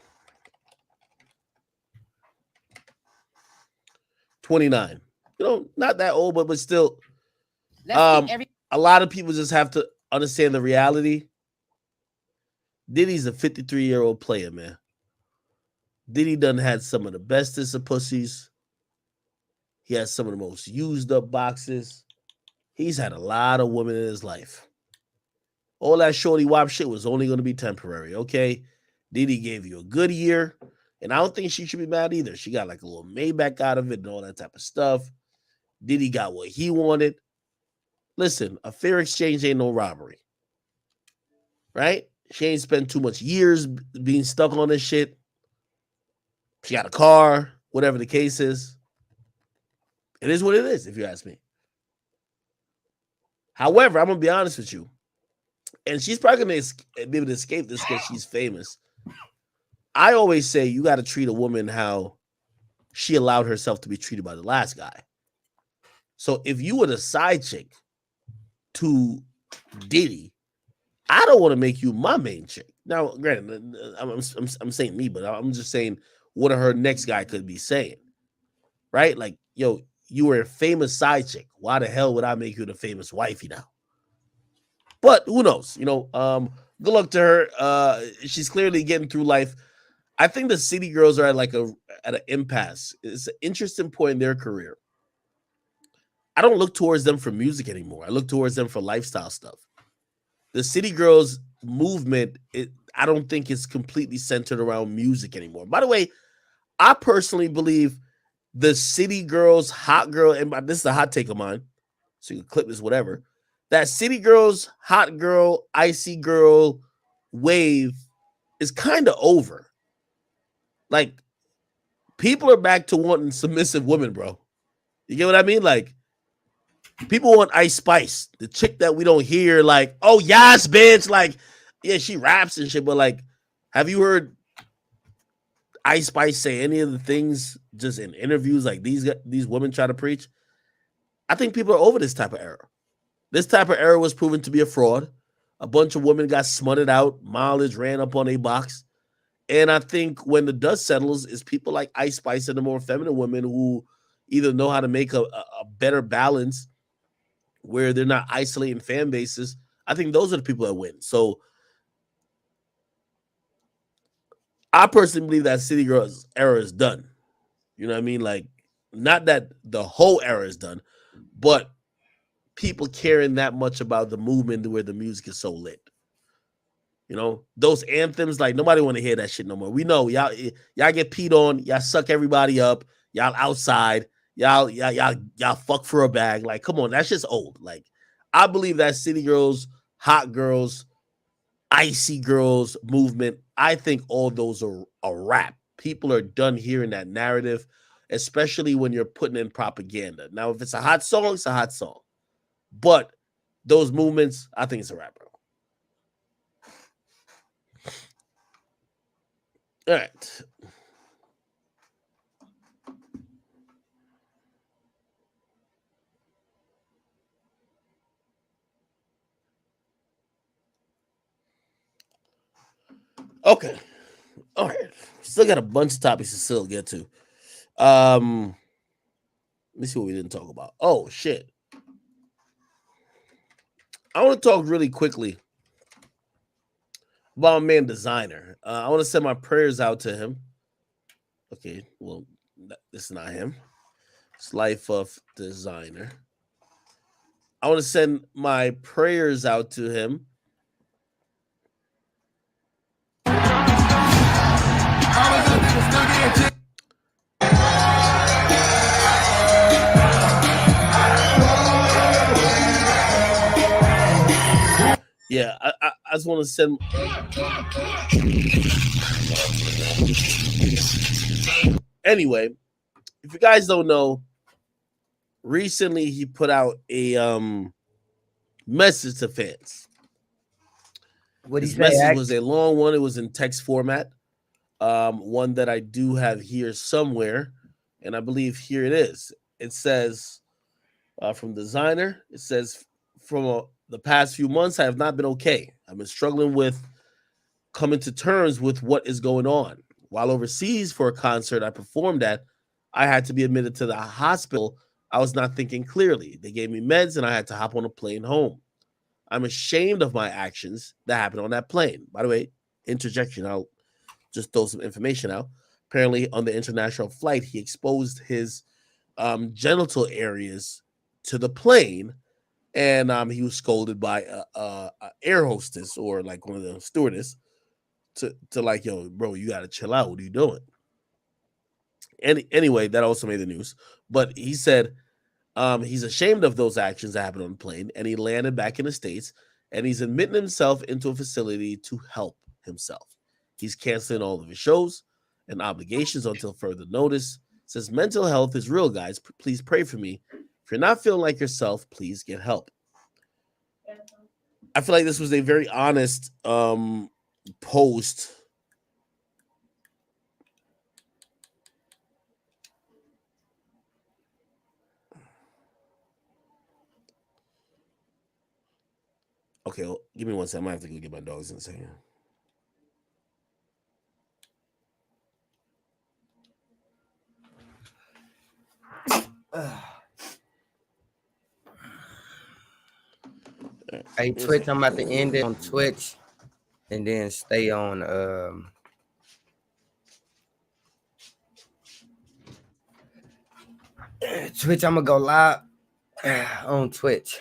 29. You know, not that old, but still. A lot of people just have to understand the reality. Diddy's a 53-year-old player, man. Diddy done had some of the bestest of pussies. He has some of the most used up boxes. He's had a lot of women in his life. All that shorty wop shit was only going to be temporary, okay? Diddy gave you a good year, and I don't think she should be mad either. She got like a little Maybach out of it and all that type of stuff. Diddy got what he wanted. Listen, a fair exchange ain't no robbery, right? She ain't spent too much years being stuck on this shit. She got a car, whatever the case is. It is what it is, if you ask me. However, I'm gonna be honest with you, and she's probably gonna be able to escape this because she's famous. I always say you got to treat a woman how she allowed herself to be treated by the last guy. So if you were the side chick to Diddy, I don't want to make you my main chick. Now, granted, I'm saying me, but I'm just saying what her next guy could be saying, right? Like, yo, you were a famous side chick. Why the hell would I make you the famous wifey now? But who knows? Good luck to her. She's clearly getting through life. I think the City Girls are at an impasse. It's an interesting point in their career. I don't look towards them for music anymore. I look towards them for lifestyle stuff. The City Girls movement, I don't think it's completely centered around music anymore. By the way, I personally believe the City Girls, hot girl, and this is a hot take of mine, so you can clip this, whatever. That City Girls, hot girl, icy girl wave is kind of over. Like, people are back to wanting submissive women, bro. You get what I mean? Like, people want Ice Spice, the chick that we don't hear, like, oh, yes, bitch. Like, yeah, she raps and shit, but, like, have you heard Ice Spice say any of the things just in interviews like these women try to preach? I think people are over this type of era. This type of era was proven to be a fraud. A bunch of women got smutted out. Mileage ran up on a box. And I think when the dust settles, is people like Ice Spice and the more feminine women who either know how to make a better balance where they're not isolating fan bases. I think those are the people that win. So I personally believe that City Girls era is done. You know what I mean? Like, not that the whole era is done, but people caring that much about the movement where the music is so lit. You know, those anthems, like, nobody want to hear that shit no more. We know y'all get peed on, y'all suck everybody up, y'all outside, y'all fuck for a bag. Like, come on, that's just old. Like, I believe that City Girls, hot girls, icy girls movement, I think all those are a wrap. People are done hearing that narrative, especially when you're putting in propaganda. Now, if it's a hot song, it's a hot song. But those movements, I think it's a wrap, bro. All right. Okay. All right. Still got a bunch of topics to still get to. Let me see what we didn't talk about. Oh, shit. I want to talk really quickly about my man Designer. I want to send my prayers out to him. Okay, well, this is not him. It's Life of Designer. I want to send my prayers out to him. Yeah, I just want to send. Anyway, if you guys don't know, recently he put out a message to fans. What This message was a long one. It was in text format. One that I do have here somewhere, and I believe here it is. It says from Designer. It says from the past few months, I have not been okay. I've been struggling with coming to terms with what is going on. While overseas for a concert I performed at, I had to be admitted to the hospital. I was not thinking clearly. They gave me meds and I had to hop on a plane home. I'm ashamed of my actions that happened on that plane. By the way, interjection, I'll just throw some information out. Apparently, on the international flight, he exposed his genital areas to the plane, and he was scolded by a air hostess or like one of the stewardess to like, yo, bro, you gotta chill out. What are you doing? Anyway, that also made the news. But he said he's ashamed of those actions that happened on the plane, and he landed back in the States, and he's admitting himself into a facility to help himself. He's canceling all of his shows and obligations until further notice. Says mental health is real, guys. Please pray for me. If you're not feeling like yourself, please get help. I feel like this was a very honest post. Okay, well, give me 1 second. I might have to go get my dogs in a second. Hey, Twitch, I'm about to end it on Twitch and then stay on Twitch. I'm gonna go live on Twitch.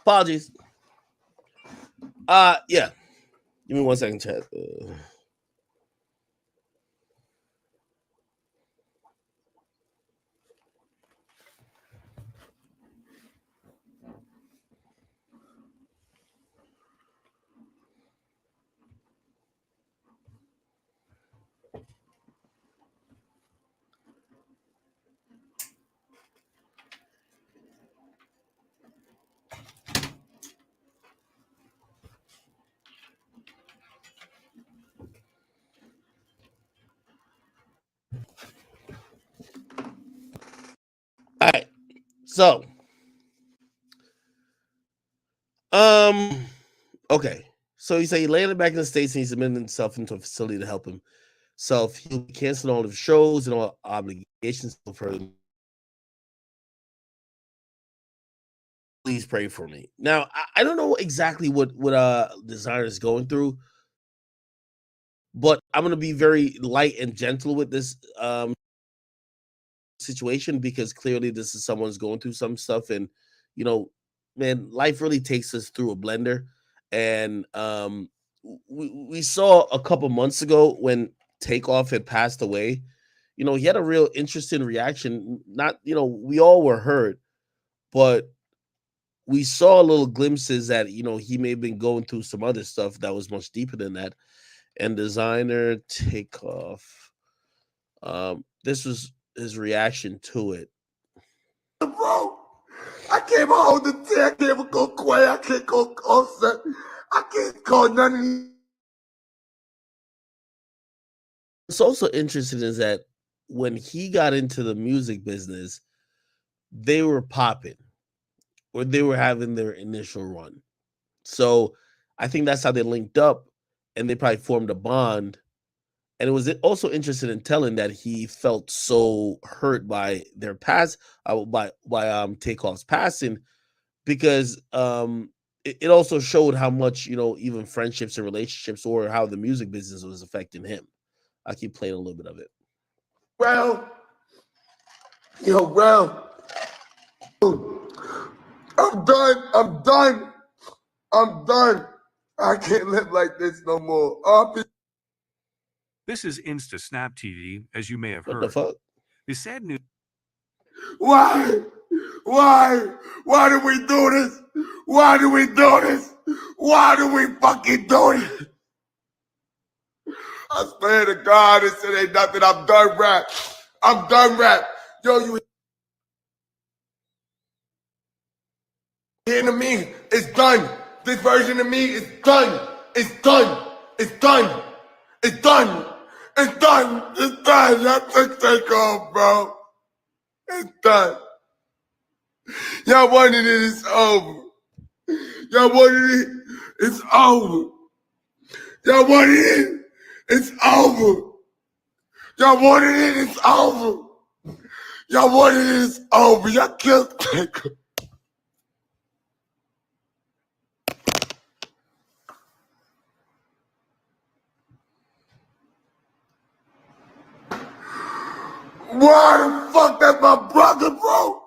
Apologies. Yeah. Give me 1 second, chat. All right. So, okay. So he said he landed back in the States and he's admitted himself into a facility to help himself. He'll be canceling all of his shows and all obligations for him. Please pray for me. Now, I don't know exactly what designer is going through, but I'm gonna be very light and gentle with this situation because clearly this is someone's going through some stuff, and you know, man, life really takes us through a blender. And we saw a couple months ago when Takeoff had passed away. You know, he had a real interesting reaction. Not, you know, we all were hurt, but we saw little glimpses that, you know, he may have been going through some other stuff that was much deeper than that. And designer Takeoff, this was his reaction to it. Bro, I can't hold the thing. I can't go quiet. I can't go offset. I can't call none of these. What's also interesting is that when he got into the music business, they were popping or they were having their initial run. So I think that's how they linked up and they probably formed a bond. And it was also interesting in telling that he felt so hurt by their by Takeoff's passing, because it also showed how much, you know, even friendships and relationships or how the music business was affecting him. I keep playing a little bit of it. Well, I'm done. I can't live like this no more. This is Insta Snap TV, as you may have What heard. the fuck? The sad news. Why? Why do we do this? Why do we do this? Why do we fucking do it? I swear to God, this shit ain't nothing. I'm done rap. Yo, you hearing me? It's done. This version of me is done. It's done. Y'all take off, bro. It's done. Y'all wanted it, it's over. Y'all wanted it, it's over. Y'all wanted it, it's over. Y'all wanted it, it's over. Y'all what it is over. Y'all killed. Why the fuck that's my brother, bro?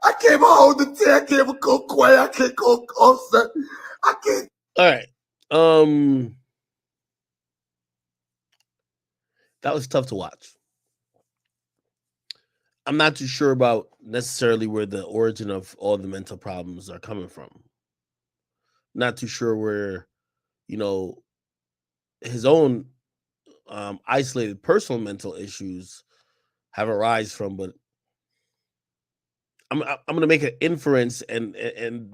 I can't hold the tea. I can't go quiet. I can't go offset. I can't. All right. That was tough to watch. I'm not too sure about necessarily where the origin of all the mental problems are coming from. Not too sure where, his own isolated personal mental issues have arisen from, but I'm going to make an inference, and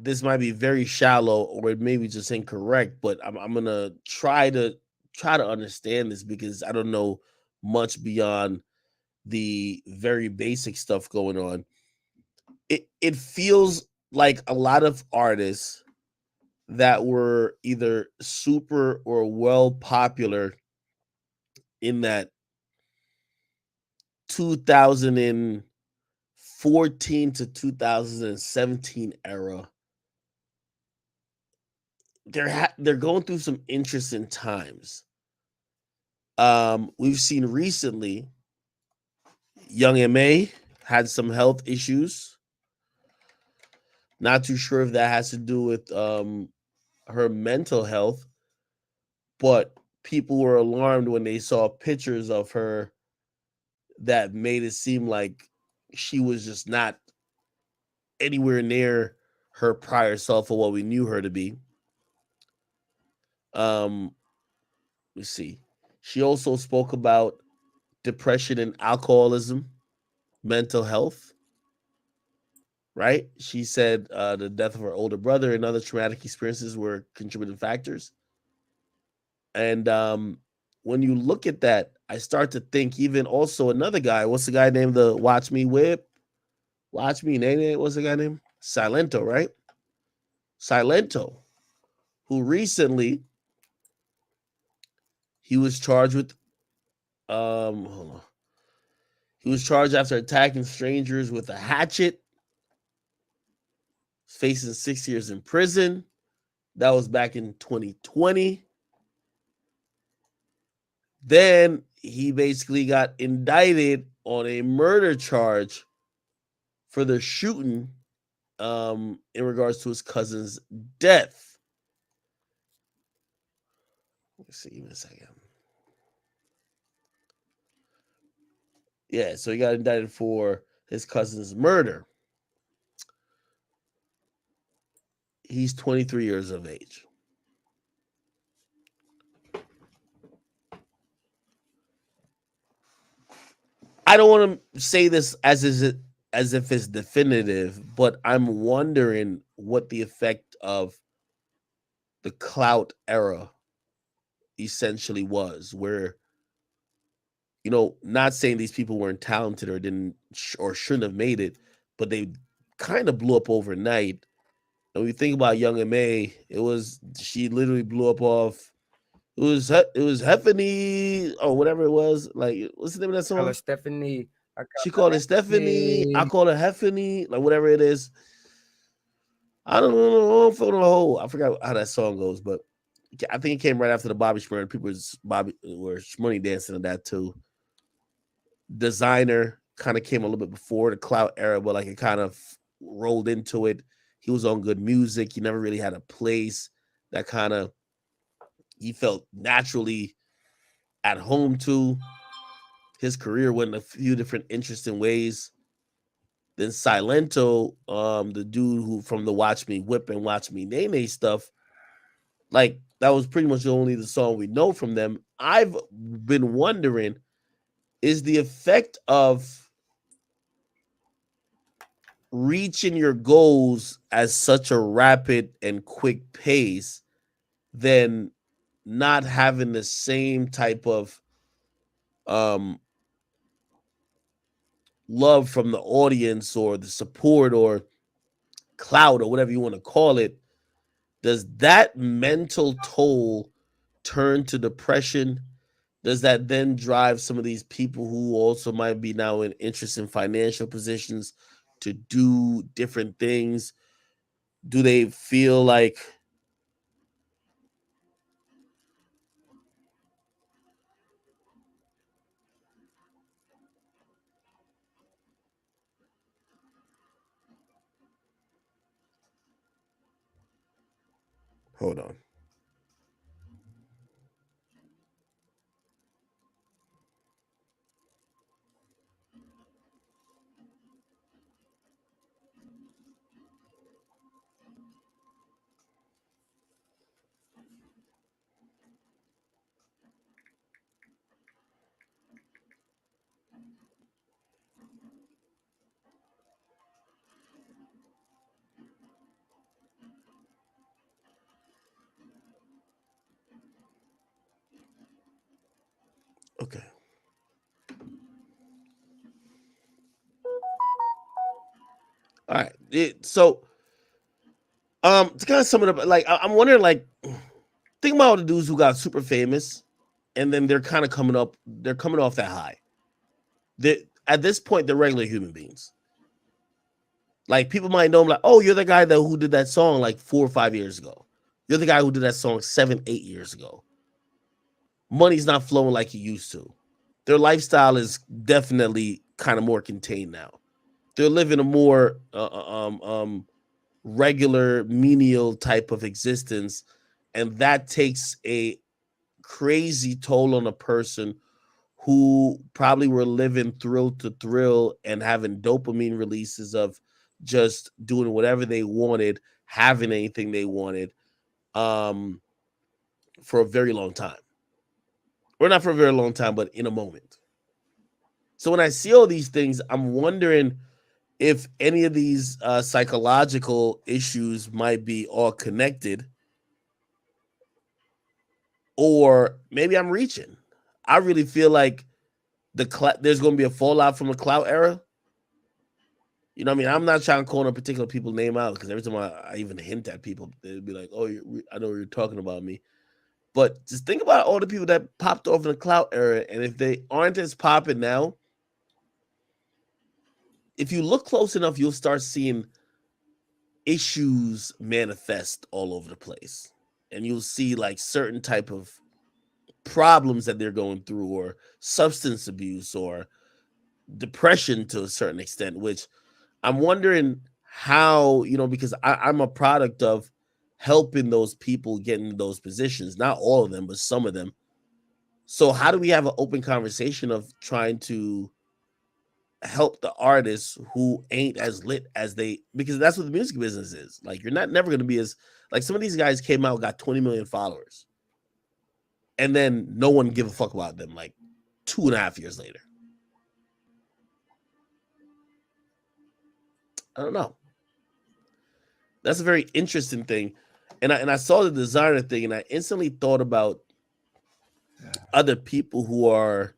this might be very shallow or it may be just incorrect, but I'm going to try to understand this because I don't know much beyond the very basic stuff going on. It feels like a lot of artists that were either super or well popular in that 2014 to 2017 era, they're going through some interesting times. We've seen recently Young M.A. had some health issues. Not too sure if that has to do with her mental health, but people were alarmed when they saw pictures of her that made it seem like she was just not anywhere near her prior self or what we knew her to be. Let's see. She also spoke about depression and alcoholism, mental health. Right? She said the death of her older brother and other traumatic experiences were contributing factors. And when you look at that, I start to think even also another guy. What's the guy named the Watch Me Whip? Watch Me Nene. What's the guy name? Silento, right? Silento, who recently he was charged with hold on. He was charged after attacking strangers with a hatchet, facing 6 years in prison. That was back in 2020. Then he basically got indicted on a murder charge for the shooting in regards to his cousin's death. Let's see, give me a second. Yeah, so he got indicted for his cousin's murder. He's 23 years of age. I don't want to say this as if it's definitive, but I'm wondering what the effect of the clout era essentially was, where not saying these people weren't talented or didn't or shouldn't have made it, but they kind of blew up overnight. And when you think about Young M.A., she literally blew up off. It was Heffany or whatever it was. Like, what's the name of that song? Stephanie. She called it Stephanie. I call her Heffany. Like, whatever it is. I don't know. I forgot how that song goes, but I think it came right after the Bobby Shmurda. People were Shmoney dancing to that too. Designer kind of came a little bit before the clout era, but like it kind of rolled into it. He was on good music. He never really had a place that kind of he felt naturally at home to. His career went in a few different interesting ways. Then Silento, the dude who from the Watch Me Whip and Watch Me Nene stuff, like that was pretty much only the song we know from them. I've been wondering, is the effect of reaching your goals at such a rapid and quick pace than not having the same type of love from the audience or the support or clout or whatever you want to call it? Does that mental toll turn to depression Does that then drive some of these people who also might be now in interest in financial positions to do different things? Do they feel like hold on. Okay. All right. So to kind of sum it up, like I'm wondering, like, think about all the dudes who got super famous and then they're kind of they're coming off that high. At this point, they're regular human beings. Like, people might know them, like, oh, you're the guy who did that song like 4 or 5 years ago. You're the guy who did that song 7, 8 years ago. Money's not flowing like it used to. Their lifestyle is definitely kind of more contained now. They're living a more regular, menial type of existence, and that takes a crazy toll on a person who probably were living thrill to thrill and having dopamine releases of just doing whatever they wanted, having anything they wanted, for a very long time. Or not for a very long time, but in a moment. So when I see all these things, I'm wondering if any of these psychological issues might be all connected, or maybe I'm reaching. I really feel like there's going to be a fallout from the clout era. You know what I mean? I'm not trying to call a particular people's name out, because every time I even hint at people, they'd be like, oh, I know you're talking about me. But just think about all the people that popped off in the clout era, and if they aren't as popping now, if you look close enough, you'll start seeing issues manifest all over the place. And you'll see like certain type of problems that they're going through, or substance abuse, or depression to a certain extent, which I'm wondering how, because I'm a product of helping those people get in those positions. Not all of them, but some of them. So how do we have an open conversation of trying to help the artists who ain't as lit as they, because that's what the music business is. Like, you're never going to be as, like, some of these guys came out, got 20 million followers, and then no one give a fuck about them like 2.5 years later. I don't know. That's a very interesting thing. And I saw the designer thing, and I instantly thought about other people who are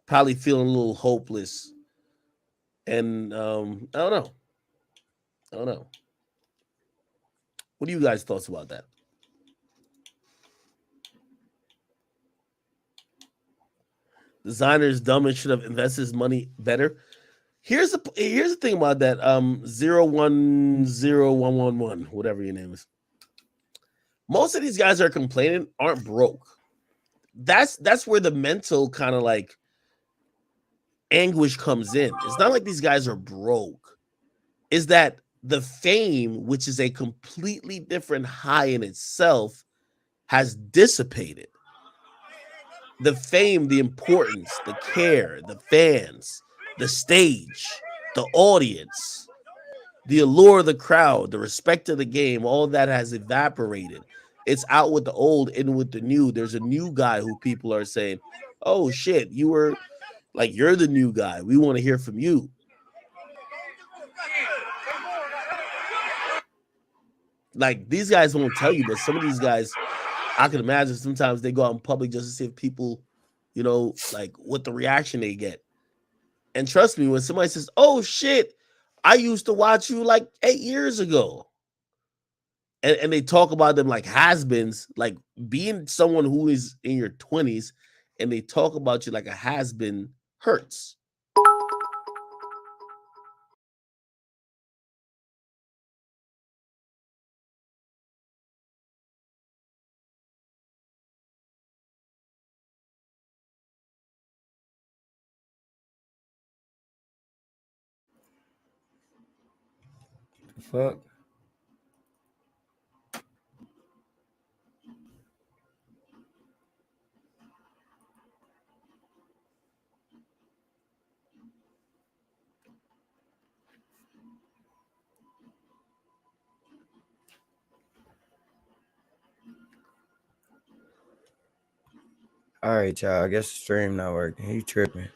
probably feeling a little hopeless. And I don't know. What do you guys' thoughts about that? Designers dumb and should have invested his money better. Here's the thing about that. 010111, whatever your name is. Most of these guys that are complaining aren't broke. That's where the mental kind of like anguish comes in. It's not like these guys are broke. Is that the fame, which is a completely different high in itself, has dissipated. The fame, the importance, the care, the fans, the stage, the audience, the allure of the crowd, the respect of the game, all of that has evaporated. It's out with the old, in with the new. There's a new guy who people are saying, oh shit, you're the new guy. We want to hear from you. Like, these guys won't tell you, but some of these guys, I can imagine sometimes they go out in public just to see if people, like what the reaction they get. And trust me, when somebody says, oh shit, I used to watch you like 8 years ago, and they talk about them like has-beens, like being someone who is in your 20s, and they talk about you like a has-been hurts. Fuck. All right, y'all. I guess the stream not working. He tripping.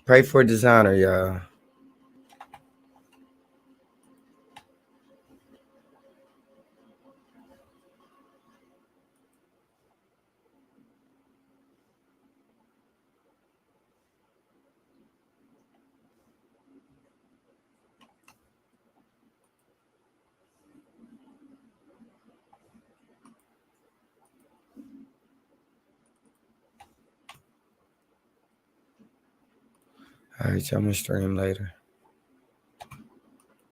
Pray for designer, y'all. All right, y'all. I'm gonna stream later.